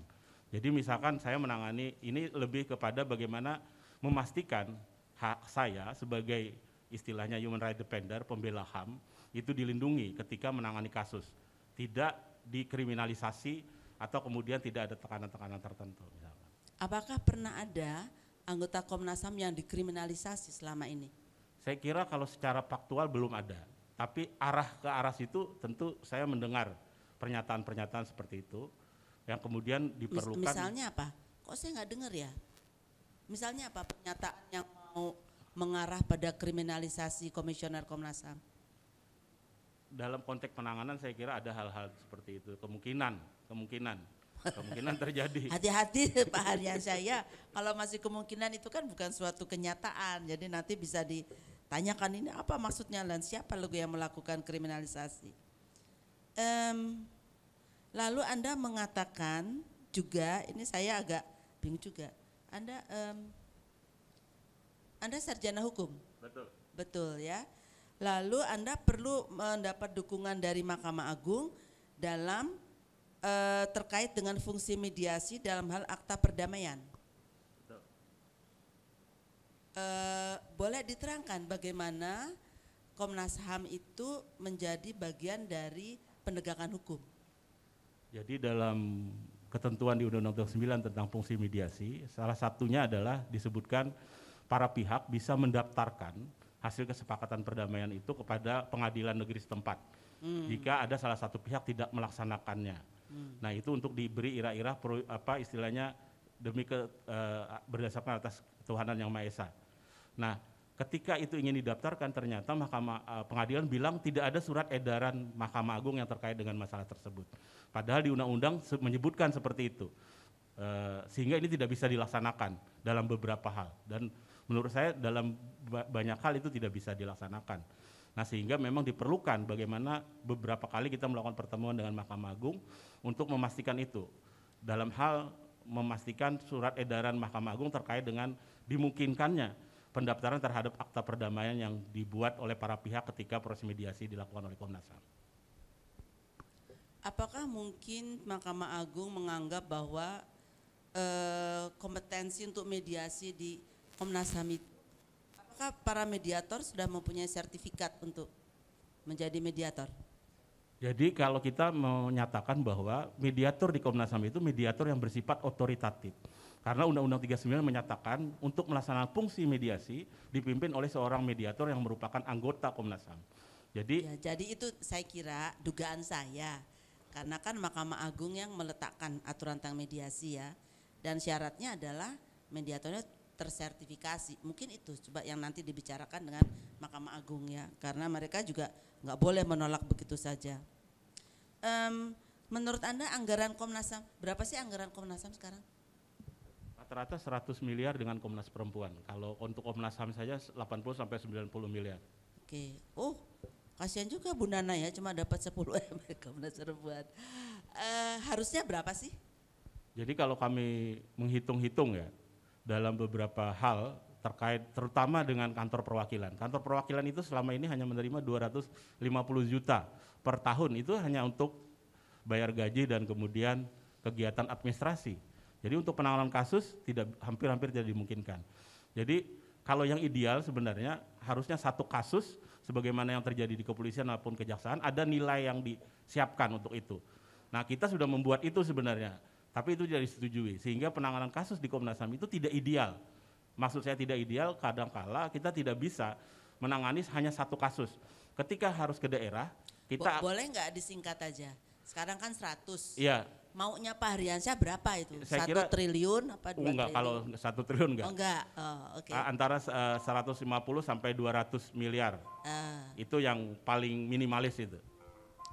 Jadi misalkan saya menangani ini lebih kepada bagaimana memastikan hak saya sebagai istilahnya human right defender, pembela HAM, itu dilindungi ketika menangani kasus. Tidak dikriminalisasi atau kemudian tidak ada tekanan-tekanan tertentu. Misalkan. Apakah pernah ada anggota Komnas HAM yang dikriminalisasi selama ini? Saya kira kalau secara faktual belum ada. Tapi ke arah situ tentu saya mendengar pernyataan-pernyataan seperti itu yang kemudian diperlukan. Misalnya apa? Kok saya nggak dengar ya? Misalnya apa pernyataan yang mau mengarah pada kriminalisasi komisioner Komnas HAM? Dalam konteks penanganan saya kira ada hal-hal seperti itu, kemungkinan terjadi. Hati-hati Pak Haryansyah ya, kalau masih kemungkinan itu kan bukan suatu kenyataan, jadi nanti bisa ditanyakan ini apa maksudnya dan siapa logo yang melakukan kriminalisasi. Lalu Anda mengatakan juga, ini saya agak bingung juga, Anda sarjana hukum? Betul ya. Lalu Anda perlu mendapat dukungan dari Mahkamah Agung dalam terkait dengan fungsi mediasi dalam hal akta perdamaian. Boleh diterangkan bagaimana Komnas HAM itu menjadi bagian dari penegakan hukum? Jadi dalam ketentuan di Undang-Undang 9 tentang fungsi mediasi, salah satunya adalah disebutkan para pihak bisa mendaftarkan hasil kesepakatan perdamaian itu kepada pengadilan negeri setempat jika ada salah satu pihak tidak melaksanakannya. Nah itu untuk diberi ira-ira istilahnya demi berdasarkan atas ketuhanan yang Maha Esa. Nah ketika itu ingin didaftarkan ternyata pengadilan bilang tidak ada surat edaran Mahkamah Agung yang terkait dengan masalah tersebut. Padahal di undang-undang menyebutkan seperti itu. Sehingga ini tidak bisa dilaksanakan dalam beberapa hal. Dan menurut saya dalam banyak hal itu tidak bisa dilaksanakan. Nah sehingga memang diperlukan bagaimana beberapa kali kita melakukan pertemuan dengan Mahkamah Agung untuk memastikan itu. Dalam hal memastikan surat edaran Mahkamah Agung terkait dengan dimungkinkannya pendaftaran terhadap akta perdamaian yang dibuat oleh para pihak ketika proses mediasi dilakukan oleh Komnas HAM. Apakah mungkin Mahkamah Agung menganggap bahwa kompetensi untuk mediasi di Komnas HAM itu, apakah para mediator sudah mempunyai sertifikat untuk menjadi mediator? Jadi kalau kita menyatakan bahwa mediator di Komnas HAM itu mediator yang bersifat otoritatif. Karena Undang-Undang 39 menyatakan untuk melaksanakan fungsi mediasi dipimpin oleh seorang mediator yang merupakan anggota Komnas HAM. Jadi itu saya kira dugaan saya, karena kan Mahkamah Agung yang meletakkan aturan tentang mediasi ya, dan syaratnya adalah mediatornya tersertifikasi. Mungkin itu coba yang nanti dibicarakan dengan Mahkamah Agung ya, karena mereka juga nggak boleh menolak begitu saja. Menurut Anda anggaran Komnas HAM, berapa sih anggaran Komnas HAM sekarang? Rata-rata 100 miliar dengan Komnas Perempuan. Kalau untuk Komnas HAM saja 80 sampai 90 miliar. Oke. Oh, kasihan juga Bu Nana ya, cuma dapat 10 M Komnas Perempuan. Harusnya berapa sih? Jadi kalau kami menghitung-hitung ya, dalam beberapa hal terkait terutama dengan kantor perwakilan. Kantor perwakilan itu selama ini hanya menerima 250 juta per tahun, itu hanya untuk bayar gaji dan kemudian kegiatan administrasi. Jadi untuk penanganan kasus hampir-hampir tidak dimungkinkan. Jadi kalau yang ideal sebenarnya harusnya satu kasus sebagaimana yang terjadi di kepolisian maupun kejaksaan ada nilai yang disiapkan untuk itu. Nah kita sudah membuat itu sebenarnya, tapi itu tidak disetujui sehingga penanganan kasus di Komnas HAM itu tidak ideal. Maksud saya tidak ideal, kadangkala kita tidak bisa menangani hanya satu kasus. Ketika harus ke daerah, kita boleh nggak disingkat aja? Sekarang kan 100. Iya. Maunya Pak Hariansyah berapa itu? Saya 1 kira, triliun apa 2 enggak, triliun? kalau 1 triliun enggak. Oh enggak, oke. Antara 150 sampai 200 miliar. Itu yang paling minimalis itu.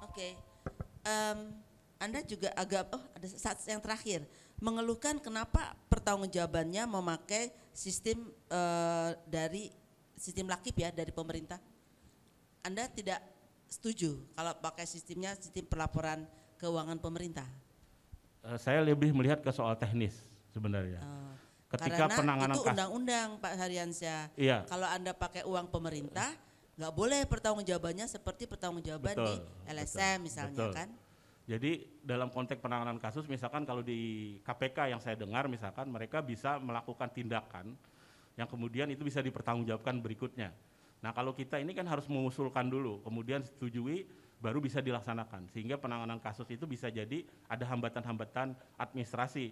Oke. Anda juga agak, ada yang terakhir. Mengeluhkan kenapa pertanggungjawabannya memakai sistem dari sistem lakip ya dari pemerintah. Anda tidak setuju kalau pakai sistemnya sistem pelaporan keuangan pemerintah? Saya lebih melihat ke soal teknis sebenarnya. Ketika Karena penanganan itu undang-undang Pak Hariansyah. Iya. Kalau Anda pakai uang pemerintah, nggak boleh pertanggungjawabannya seperti pertanggungjawaban di LSM misalnya kan. Jadi dalam konteks penanganan kasus misalkan kalau di KPK yang saya dengar misalkan mereka bisa melakukan tindakan yang kemudian itu bisa dipertanggungjawabkan berikutnya. Nah kalau kita ini kan harus mengusulkan dulu, kemudian setujui, baru bisa dilaksanakan. Sehingga penanganan kasus itu bisa jadi ada hambatan-hambatan administrasi,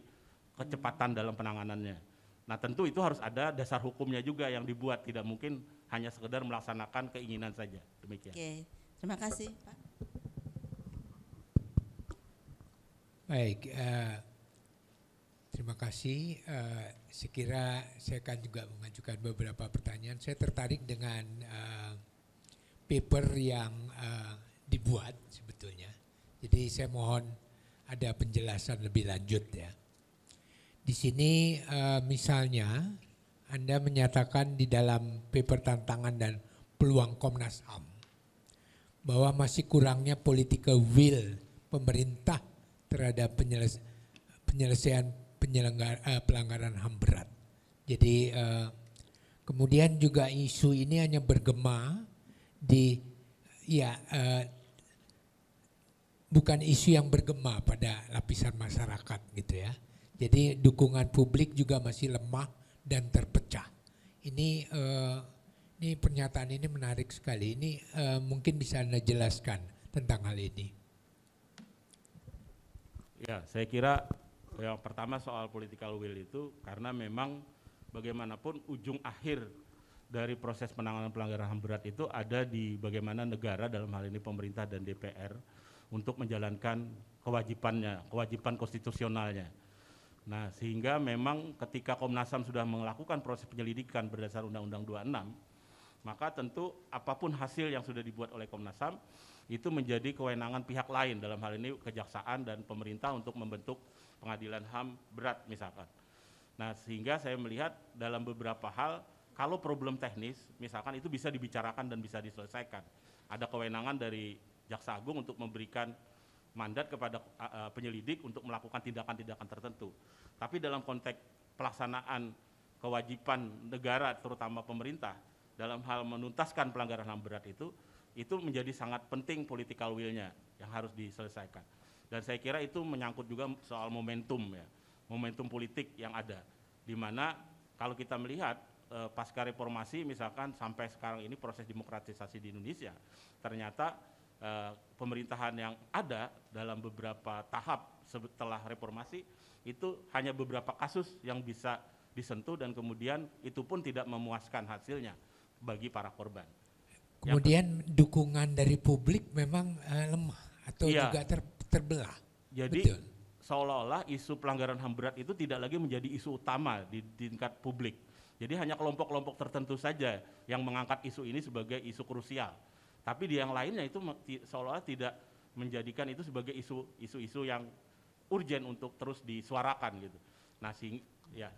kecepatan dalam penanganannya. Nah tentu itu harus ada dasar hukumnya juga yang dibuat, tidak mungkin hanya sekedar melaksanakan keinginan saja. Demikian. Oke, terima kasih Pak. Baik, terima kasih. Sekira saya akan juga mengajukan beberapa pertanyaan. Saya tertarik dengan paper yang dibuat sebetulnya. Jadi saya mohon ada penjelasan lebih lanjut ya. Di sini misalnya Anda menyatakan di dalam paper tantangan dan peluang Komnas HAM bahwa masih kurangnya political will pemerintah terhadap penyelesaian pelanggaran HAM berat. Jadi kemudian juga isu ini hanya bergema di bukan isu yang bergema pada lapisan masyarakat gitu ya. Jadi dukungan publik juga masih lemah dan terpecah. Ini pernyataan ini menarik sekali. Ini mungkin bisa Anda jelaskan tentang hal ini. Ya, saya kira yang pertama soal political will itu karena memang bagaimanapun ujung akhir dari proses penanganan pelanggaran HAM berat itu ada di bagaimana negara, dalam hal ini pemerintah dan DPR, untuk menjalankan kewajiban konstitusionalnya. Nah, sehingga memang ketika Komnas HAM sudah melakukan proses penyelidikan berdasar Undang-Undang 26, maka tentu apapun hasil yang sudah dibuat oleh Komnas HAM itu menjadi kewenangan pihak lain, dalam hal ini kejaksaan dan pemerintah untuk membentuk pengadilan HAM berat misalkan. Nah, sehingga saya melihat dalam beberapa hal, kalau problem teknis misalkan itu bisa dibicarakan dan bisa diselesaikan. Ada kewenangan dari Jaksa Agung untuk memberikan mandat kepada penyelidik untuk melakukan tindakan-tindakan tertentu. Tapi dalam konteks pelaksanaan kewajiban negara, terutama pemerintah, dalam hal menuntaskan pelanggaran HAM berat itu menjadi sangat penting political will-nya yang harus diselesaikan. Dan saya kira itu menyangkut juga soal momentum ya, momentum politik yang ada, di mana kalau kita melihat pasca reformasi misalkan sampai sekarang ini proses demokratisasi di Indonesia, ternyata pemerintahan yang ada dalam beberapa tahap setelah reformasi itu hanya beberapa kasus yang bisa disentuh dan kemudian itu pun tidak memuaskan hasilnya bagi para korban. Kemudian dukungan dari publik memang lemah atau iya, juga terbelah. Jadi betul, seolah-olah isu pelanggaran HAM berat itu tidak lagi menjadi isu utama di tingkat publik. Jadi hanya kelompok-kelompok tertentu saja yang mengangkat isu ini sebagai isu krusial. Tapi di yang lainnya itu seolah-olah tidak menjadikan itu sebagai isu-isu yang urgen untuk terus disuarakan gitu. Nah, ya.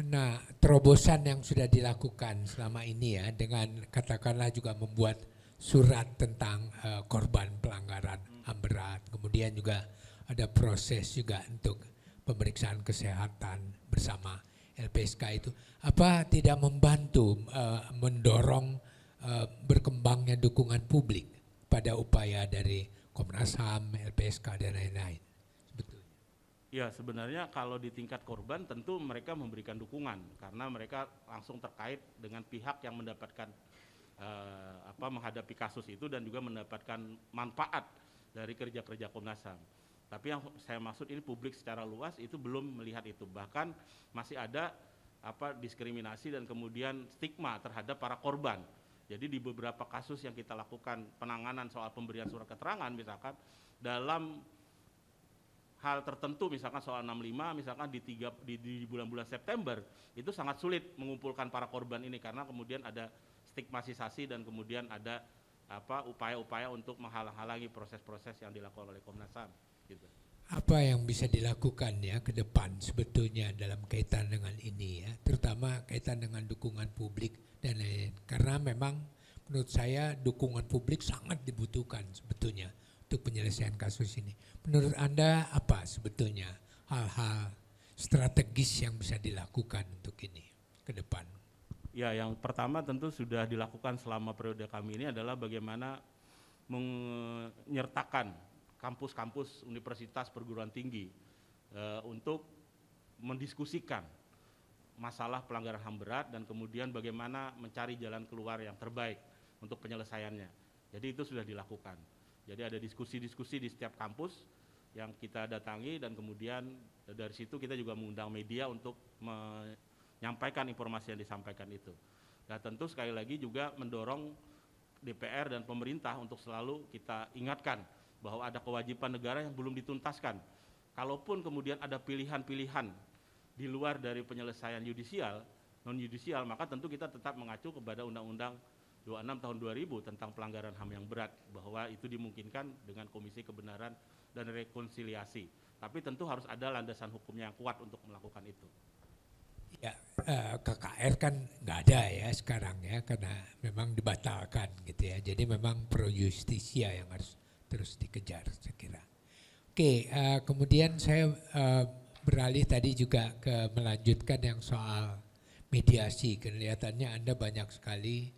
Nah, terobosan yang sudah dilakukan selama ini ya, dengan katakanlah juga membuat surat tentang korban pelanggaran HAM berat, kemudian juga ada proses juga untuk pemeriksaan kesehatan bersama LPSK itu, apa tidak membantu mendorong berkembangnya dukungan publik pada upaya dari Komnas HAM, LPSK dan lain-lain? Ya, sebenarnya kalau di tingkat korban tentu mereka memberikan dukungan karena mereka langsung terkait dengan pihak yang mendapatkan menghadapi kasus itu dan juga mendapatkan manfaat dari kerja-kerja Komnas HAM. Tapi yang saya maksud ini publik secara luas itu belum melihat itu. Bahkan masih ada diskriminasi dan kemudian stigma terhadap para korban. Jadi di beberapa kasus yang kita lakukan penanganan soal pemberian surat keterangan misalkan dalam hal tertentu, misalkan soal 65, misalkan di bulan-bulan September itu sangat sulit mengumpulkan para korban ini karena kemudian ada stigmatisasi dan kemudian ada upaya-upaya untuk menghalang-halangi proses-proses yang dilakukan oleh Komnas HAM. Gitu. Apa yang bisa dilakukan ya ke depan sebetulnya dalam kaitan dengan ini ya, terutama kaitan dengan dukungan publik dan lain-lain. Karena memang menurut saya dukungan publik sangat dibutuhkan sebetulnya untuk penyelesaian kasus ini. Menurut Anda apa sebetulnya hal-hal strategis yang bisa dilakukan untuk ini ke depan? Ya, yang pertama tentu sudah dilakukan selama periode kami ini adalah bagaimana menyertakan kampus-kampus universitas perguruan tinggi untuk mendiskusikan masalah pelanggaran HAM berat dan kemudian bagaimana mencari jalan keluar yang terbaik untuk penyelesaiannya. Jadi itu sudah dilakukan. Jadi ada diskusi-diskusi di setiap kampus yang kita datangi dan kemudian dari situ kita juga mengundang media untuk menyampaikan informasi yang disampaikan itu. Dan tentu sekali lagi juga mendorong DPR dan pemerintah untuk selalu kita ingatkan bahwa ada kewajiban negara yang belum dituntaskan. Kalaupun kemudian ada pilihan-pilihan di luar dari penyelesaian yudisial, non-yudisial, maka tentu kita tetap mengacu kepada Undang-Undang 26 tahun 2000 tentang pelanggaran HAM yang berat, bahwa itu dimungkinkan dengan Komisi Kebenaran dan Rekonsiliasi. Tapi tentu harus ada landasan hukumnya yang kuat untuk melakukan itu. Ya, KKR kan nggak ada ya sekarang ya, karena memang dibatalkan gitu ya. Jadi memang pro justisia yang harus terus dikejar saya kira. Oke, kemudian saya beralih tadi juga ke melanjutkan yang soal mediasi. Kelihatannya Anda banyak sekali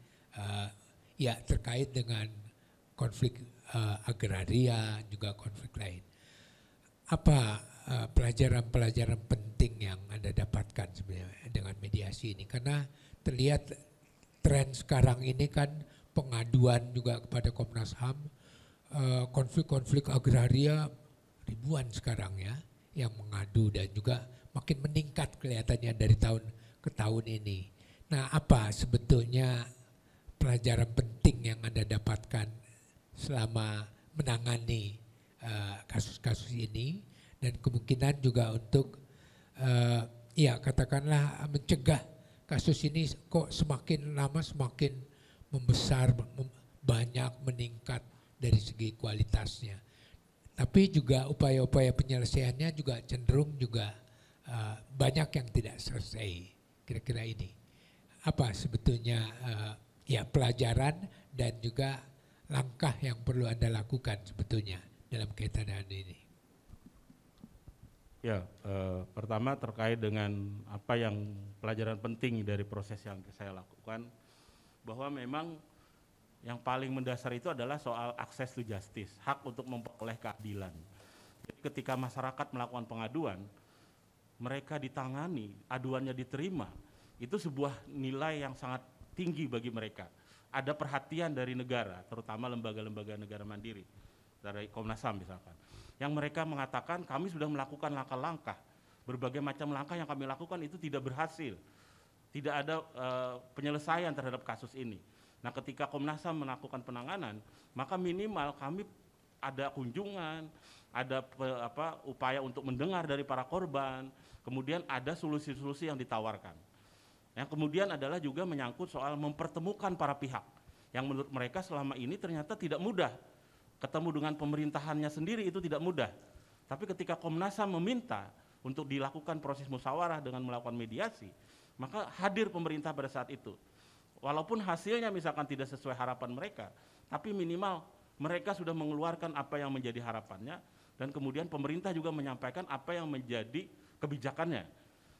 ya terkait dengan konflik agraria juga konflik lain. Apa pelajaran-pelajaran penting yang Anda dapatkan sebenarnya dengan mediasi ini? Karena terlihat tren sekarang ini kan pengaduan juga kepada Komnas HAM, konflik-konflik agraria ribuan sekarang ya yang mengadu dan juga makin meningkat kelihatannya dari tahun ke tahun ini. Nah, apa sebetulnya pelajaran penting yang Anda dapatkan selama menangani kasus-kasus ini, dan kemungkinan juga untuk ya katakanlah mencegah kasus ini kok semakin lama semakin membesar, banyak meningkat dari segi kualitasnya. Tapi juga upaya-upaya penyelesaiannya juga cenderung juga banyak yang tidak selesai. Kira-kira ini apa sebetulnya ya pelajaran dan juga langkah yang perlu Anda lakukan sebetulnya dalam kaitan dengan ini? Ya, pertama terkait dengan apa yang pelajaran penting dari proses yang saya lakukan, bahwa memang yang paling mendasar itu adalah soal akses to justice, hak untuk memperoleh keadilan. Jadi ketika masyarakat melakukan pengaduan, mereka ditangani, aduannya diterima, itu sebuah nilai yang sangat tinggi bagi mereka. Ada perhatian dari negara, terutama lembaga-lembaga negara mandiri, dari Komnas HAM misalkan, yang mereka mengatakan kami sudah melakukan langkah-langkah, berbagai macam langkah yang kami lakukan itu tidak berhasil, tidak ada penyelesaian terhadap kasus ini. Nah, ketika Komnas HAM melakukan penanganan, maka minimal kami ada kunjungan, ada upaya untuk mendengar dari para korban, kemudian ada solusi-solusi yang ditawarkan. Yang kemudian adalah juga menyangkut soal mempertemukan para pihak, yang menurut mereka selama ini ternyata tidak mudah. Ketemu dengan pemerintahannya sendiri itu tidak mudah. Tapi ketika Komnas HAM meminta untuk dilakukan proses musyawarah dengan melakukan mediasi, maka hadir pemerintah pada saat itu. Walaupun hasilnya misalkan tidak sesuai harapan mereka, tapi minimal mereka sudah mengeluarkan apa yang menjadi harapannya, dan kemudian pemerintah juga menyampaikan apa yang menjadi kebijakannya.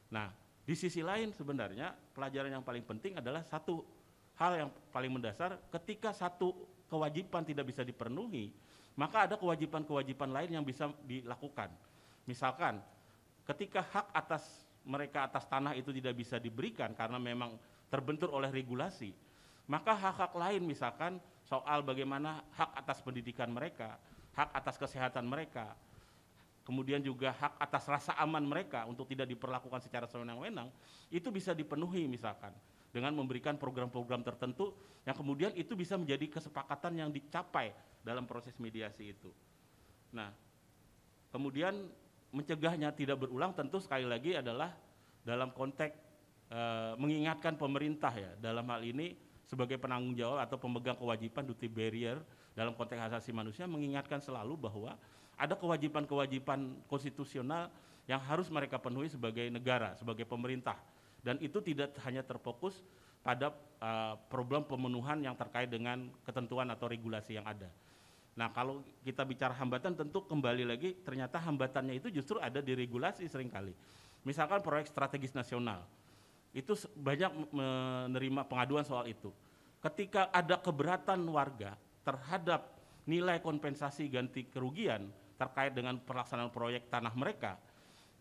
Nah, di sisi lain sebenarnya pelajaran yang paling penting adalah satu hal yang paling mendasar, ketika satu kewajiban tidak bisa dipenuhi, maka ada kewajiban-kewajiban lain yang bisa dilakukan. Misalkan ketika hak atas mereka atas tanah itu tidak bisa diberikan karena memang terbentur oleh regulasi, maka hak-hak lain misalkan soal bagaimana hak atas pendidikan mereka, hak atas kesehatan mereka, kemudian juga hak atas rasa aman mereka untuk tidak diperlakukan secara sewenang-wenang, itu bisa dipenuhi misalkan dengan memberikan program-program tertentu yang kemudian itu bisa menjadi kesepakatan yang dicapai dalam proses mediasi itu. Nah, kemudian mencegahnya tidak berulang tentu sekali lagi adalah dalam konteks mengingatkan pemerintah ya, dalam hal ini sebagai penanggung jawab atau pemegang kewajiban duty barrier dalam konteks hak asasi manusia, mengingatkan selalu bahwa ada kewajiban-kewajiban konstitusional yang harus mereka penuhi sebagai negara, sebagai pemerintah, dan itu tidak hanya terfokus pada problem pemenuhan yang terkait dengan ketentuan atau regulasi yang ada. Nah, kalau kita bicara hambatan, tentu kembali lagi ternyata hambatannya itu justru ada di regulasi seringkali. Misalkan proyek strategis nasional, itu banyak menerima pengaduan soal itu. Ketika ada keberatan warga terhadap nilai kompensasi ganti kerugian terkait dengan pelaksanaan proyek tanah mereka,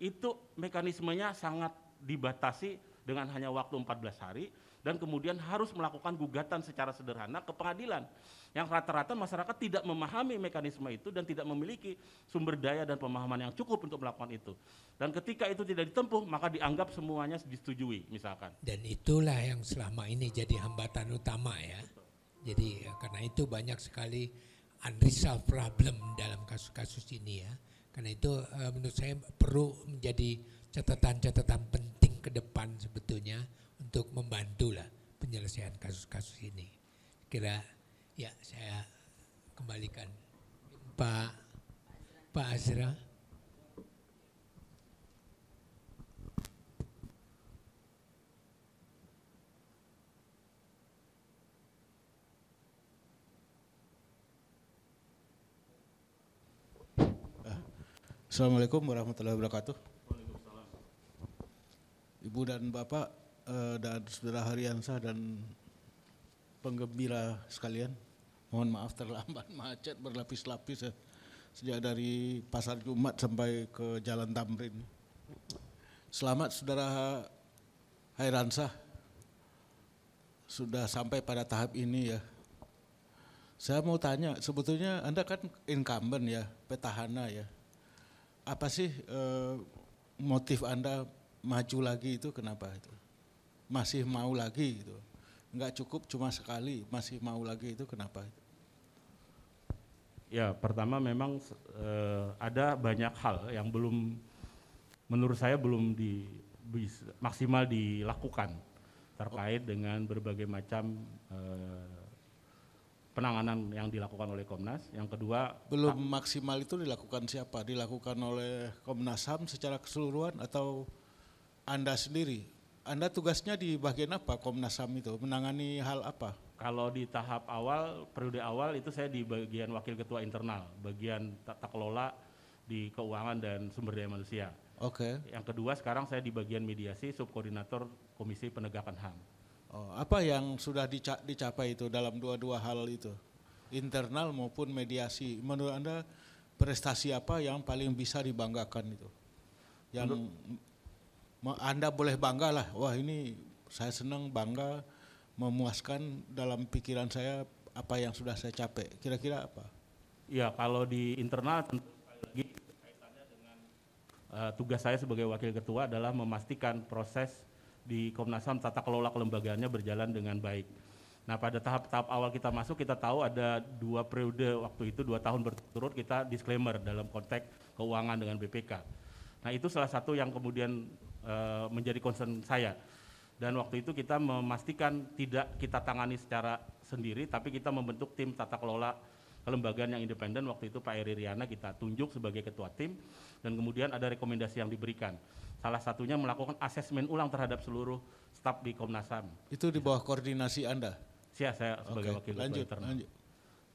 itu mekanismenya sangat dibatasi dengan hanya waktu 14 hari, dan kemudian harus melakukan gugatan secara sederhana ke pengadilan, yang rata-rata masyarakat tidak memahami mekanisme itu dan tidak memiliki sumber daya dan pemahaman yang cukup untuk melakukan itu. Dan ketika itu tidak ditempuh, maka dianggap semuanya disetujui misalkan. Dan itulah yang selama ini jadi hambatan utama ya. Jadi karena itu banyak sekali unresolved problem dalam kasus-kasus ini ya. Karena itu menurut saya perlu menjadi catatan-catatan penting ke depan sebetulnya untuk membantulah penyelesaian kasus-kasus ini. Kira ya saya kembalikan Pak Azra. Assalamualaikum warahmatullahi wabarakatuh. Ibu dan Bapak dan saudara Hariansah dan penggembira sekalian, mohon maaf terlambat, macet berlapis-lapis ya, sejak dari Pasar Jumat sampai ke Jalan Tamrin. Selamat saudara Hariansah, sudah sampai pada tahap ini ya. Saya mau tanya, sebetulnya Anda kan incumbent ya, petahana ya. Apa sih motif Anda maju lagi itu, kenapa itu? masih mau lagi gitu. Enggak cukup cuma sekali, masih mau lagi, itu kenapa? Ya, pertama memang ada banyak hal yang belum, menurut saya belum maksimal dilakukan terkait dengan berbagai macam penanganan yang dilakukan oleh Komnas. Yang kedua, belum maksimal itu dilakukan siapa? Dilakukan oleh Komnas HAM secara keseluruhan atau Anda sendiri? Anda tugasnya di bagian apa Komnas HAM itu? Menangani hal apa? kalau di tahap awal, periode awal itu saya di bagian wakil ketua internal, bagian tata kelola di keuangan dan sumber daya manusia. Oke. Yang kedua sekarang saya di bagian mediasi, subkoordinator Komisi Penegakan HAM. Oh, apa yang sudah dicapai itu dalam dua hal itu? Internal maupun mediasi. Menurut Anda prestasi apa yang paling bisa dibanggakan itu? Yang Anda boleh bangga lah, wah ini saya senang, bangga, memuaskan dalam pikiran saya apa yang sudah saya capai. Kira-kira apa? Ya, kalau di internal tentu lagi kaitannya dengan tugas saya sebagai wakil ketua adalah memastikan proses di Komnas HAM tata kelola kelembagaannya berjalan dengan baik. Nah, pada tahap-tahap awal kita masuk, kita tahu ada 2 periode waktu itu, 2 tahun berturut kita disclaimer dalam konteks keuangan dengan BPK. Nah, itu salah satu yang kemudian menjadi concern saya. Dan waktu itu kita memastikan tidak kita tangani secara sendiri, tapi kita membentuk tim tata kelola kelembagaan yang independen. Waktu itu Pak Eri Riana kita tunjuk sebagai ketua tim, dan kemudian ada rekomendasi yang diberikan. Salah satunya melakukan asesmen ulang terhadap seluruh staf di Komnas HAM. Itu di bawah koordinasi Anda? Saya sebagai wakil ketua internal. Lanjut.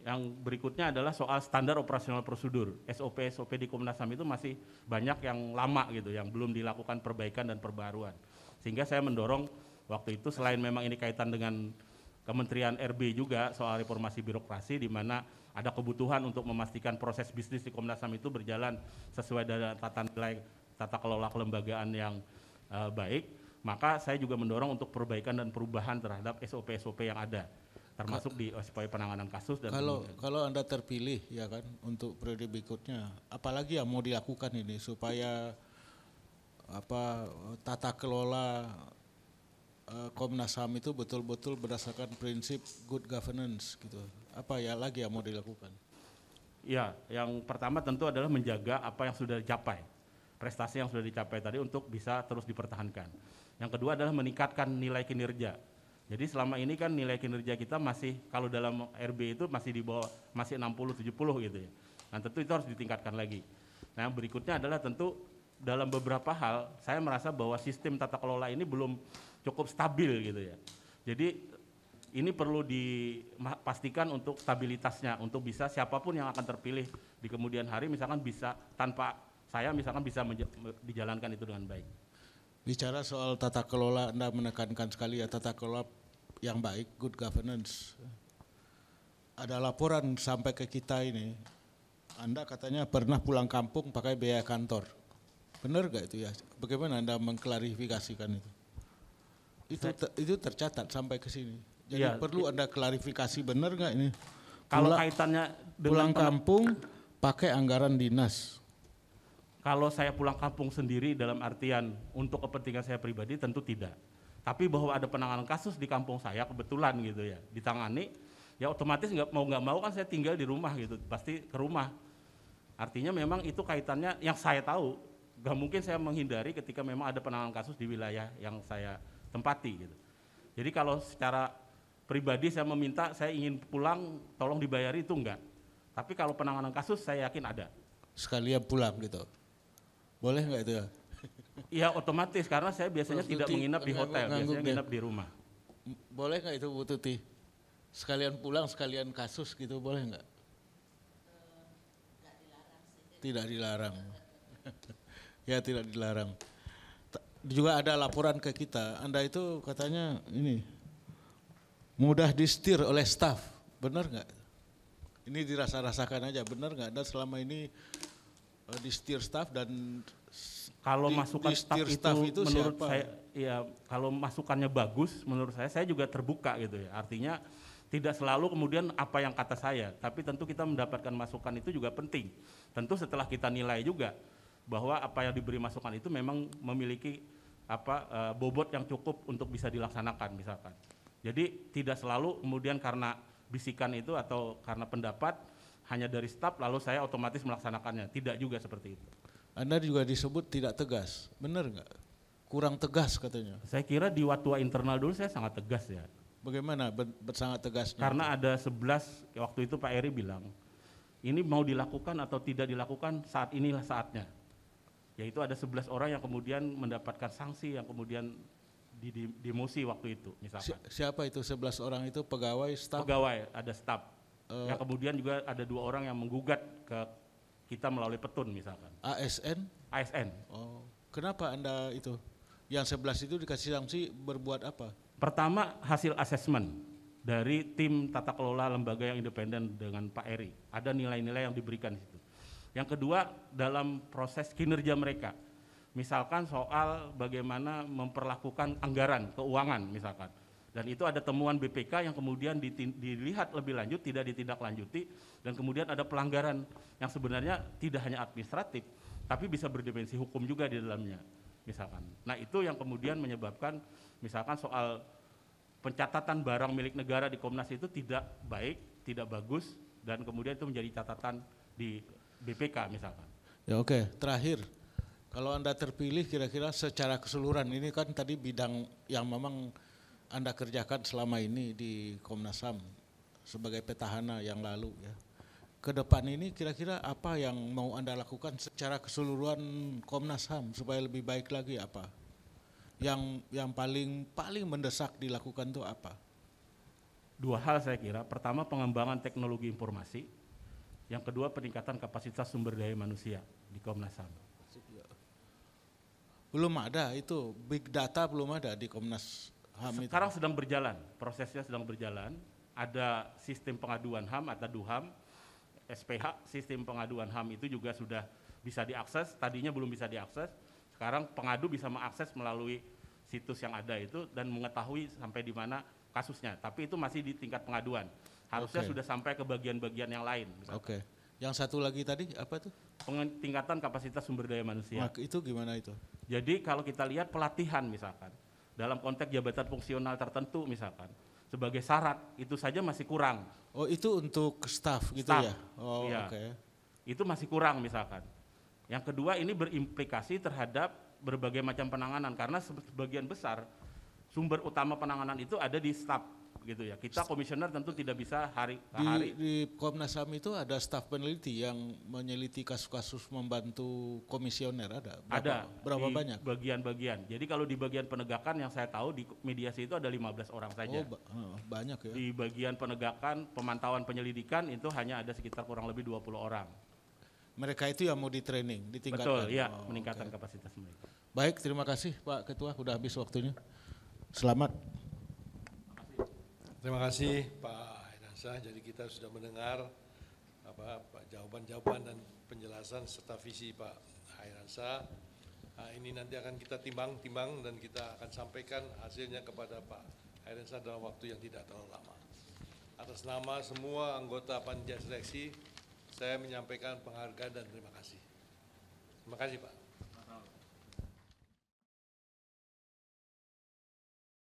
Yang berikutnya adalah soal standar operasional prosedur. SOP di Komnas HAM itu masih banyak yang lama gitu, yang belum dilakukan perbaikan dan perbaruan. Sehingga saya mendorong waktu itu, selain memang ini kaitan dengan Kementerian RB juga soal reformasi birokrasi, di mana ada kebutuhan untuk memastikan proses bisnis di Komnas HAM itu berjalan sesuai dengan tata nilai tata kelola kelembagaan yang baik, maka saya juga mendorong untuk perbaikan dan perubahan terhadap SOP yang ada, termasuk di SOP penanganan kasus. Dan kalau Anda terpilih ya kan untuk periode berikutnya, apalagi yang mau dilakukan ini supaya tata kelola Komnas HAM itu betul-betul berdasarkan prinsip good governance gitu. Apa ya lagi yang mau dilakukan? Ya, yang pertama tentu adalah menjaga apa yang sudah dicapai, prestasi yang sudah dicapai tadi untuk bisa terus dipertahankan. Yang kedua adalah meningkatkan nilai kinerja. Jadi selama ini kan nilai kinerja kita masih, kalau dalam RB itu masih di bawah, masih 60-70 gitu ya. Nah, tentu itu harus ditingkatkan lagi. Nah, yang berikutnya adalah tentu dalam beberapa hal saya merasa bahwa sistem tata kelola ini belum cukup stabil gitu ya. Jadi ini perlu dipastikan untuk stabilitasnya, untuk bisa siapapun yang akan terpilih di kemudian hari misalkan bisa tanpa saya misalkan bisa dijalankan itu dengan baik. Bicara soal tata kelola, Anda menekankan sekali ya tata kelola yang baik, good governance. Ada laporan sampai ke kita ini, Anda katanya pernah pulang kampung pakai biaya kantor. Benar gak itu ya? Bagaimana Anda mengklarifikasikan itu? Itu tercatat sampai ke sini. Jadi ya, perlu Anda klarifikasi, benar gak ini? Kalau kaitannya dengan pulang kampung pakai anggaran dinas. Kalau saya pulang kampung sendiri dalam artian untuk kepentingan saya pribadi tentu tidak. Tapi bahwa ada penanganan kasus di kampung saya kebetulan gitu ya, ditangani, ya otomatis nggak mau kan saya tinggal di rumah gitu, pasti ke rumah. Artinya memang itu kaitannya yang saya tahu, nggak mungkin saya menghindari ketika memang ada penanganan kasus di wilayah yang saya tempati gitu. Jadi kalau secara pribadi saya meminta, saya ingin pulang, tolong dibayari itu enggak. Tapi kalau penanganan kasus saya yakin ada. Sekalian pulang gitu. Boleh nggak itu ya? Iya otomatis, karena saya biasanya tidak menginap di hotel, biasanya menginap di rumah. Boleh nggak itu Bu Tuti? Sekalian pulang, sekalian kasus gitu, boleh nggak? Tidak dilarang. Ya tidak dilarang. Juga ada laporan ke kita, Anda itu katanya ini mudah disetir oleh staf, benar nggak? Ini dirasa-rasakan aja, benar nggak? Anda selama ini disetir staf dan kalau masukan staf itu menurut siapa? Saya ya kalau masukannya bagus menurut saya juga terbuka gitu ya. Artinya tidak selalu kemudian apa yang kata saya, tapi tentu kita mendapatkan masukan itu juga penting. Tentu setelah kita nilai juga bahwa apa yang diberi masukan itu memang memiliki bobot yang cukup untuk bisa dilaksanakan misalkan. Jadi tidak selalu kemudian karena bisikan itu atau karena pendapat hanya dari staf lalu saya otomatis melaksanakannya. Tidak juga seperti itu. Anda juga disebut tidak tegas, benar nggak? Kurang tegas katanya. Saya kira di Watua internal dulu saya sangat tegas ya. Bagaimana sangat tegasnya? Karena ada 11, waktu itu Pak Eri bilang, ini mau dilakukan atau tidak dilakukan saat inilah saatnya. Yaitu ada 11 orang yang kemudian mendapatkan sanksi yang kemudian demosi waktu itu misalkan. Siapa itu 11 orang itu? Pegawai, staf? Pegawai, ada staf. Yang kemudian juga ada 2 orang yang menggugat ke kita melalui petun misalkan. ASN? ASN. Oh, kenapa Anda itu? Yang 11 itu dikasih sanksi berbuat apa? Pertama hasil asesmen dari tim tata kelola lembaga yang independen dengan Pak Eri. Ada nilai-nilai yang diberikan di situ. Yang kedua dalam proses kinerja mereka. Misalkan soal bagaimana memperlakukan anggaran, keuangan misalkan. Dan itu ada temuan BPK yang kemudian dilihat lebih lanjut, tidak ditindaklanjuti, dan kemudian ada pelanggaran yang sebenarnya tidak hanya administratif, tapi bisa berdimensi hukum juga di dalamnya, misalkan. Nah itu yang kemudian menyebabkan, misalkan soal pencatatan barang milik negara di Komnas itu tidak baik, tidak bagus, dan kemudian itu menjadi catatan di BPK misalkan. Ya oke, terakhir. Kalau Anda terpilih kira-kira secara keseluruhan, ini kan tadi bidang yang memang Anda kerjakan selama ini di Komnas HAM sebagai petahana yang lalu ya. Ke depan ini kira-kira apa yang mau Anda lakukan secara keseluruhan Komnas HAM supaya lebih baik lagi apa? Yang paling mendesak dilakukan itu apa? 2 hal saya kira. Pertama pengembangan teknologi informasi. Yang kedua peningkatan kapasitas sumber daya manusia di Komnas HAM. Belum ada itu, big data belum ada di Komnas HAM itu. Sekarang sedang berjalan, prosesnya sedang berjalan. Ada sistem pengaduan HAM atau DUHAM, SPH, sistem pengaduan HAM itu juga sudah bisa diakses, tadinya belum bisa diakses. Sekarang pengadu bisa mengakses melalui situs yang ada itu dan mengetahui sampai di mana kasusnya. Tapi itu masih di tingkat pengaduan. Harusnya sudah sampai ke bagian-bagian yang lain. Oke. Yang satu lagi tadi apa tuh? Peningkatan kapasitas sumber daya manusia. Itu gimana itu? Jadi kalau kita lihat pelatihan misalkan, dalam konteks jabatan fungsional tertentu misalkan, sebagai syarat itu saja masih kurang. Oh itu untuk staf gitu ya? Oh iya. Oke. Itu masih kurang misalkan. Yang kedua ini berimplikasi terhadap berbagai macam penanganan karena sebagian besar sumber utama penanganan itu ada di staf gitu ya. Kita komisioner tentu tidak bisa hari ke hari. Di Komnas HAM itu ada staf peneliti yang meneliti kasus-kasus membantu komisioner ada? Berapa banyak? Bagian-bagian. Jadi kalau di bagian penegakan yang saya tahu di mediasi itu ada 15 orang saja. Banyak ya. Di bagian penegakan, pemantauan penyelidikan itu hanya ada sekitar kurang lebih 20 orang. Mereka itu yang mau di training, ditingkatkan? Betul, ya, meningkatkan kapasitas mereka. Baik, terima kasih Pak Ketua, udah habis waktunya. Selamat. Terima kasih Pak Hairansyah. Jadi kita sudah mendengar jawaban-jawaban dan penjelasan serta visi Pak Hairansyah. Nah, ini nanti akan kita timbang-timbang dan kita akan sampaikan hasilnya kepada Pak Hairansyah dalam waktu yang tidak terlalu lama. Atas nama semua anggota panitia seleksi, saya menyampaikan penghargaan dan terima kasih. Terima kasih Pak.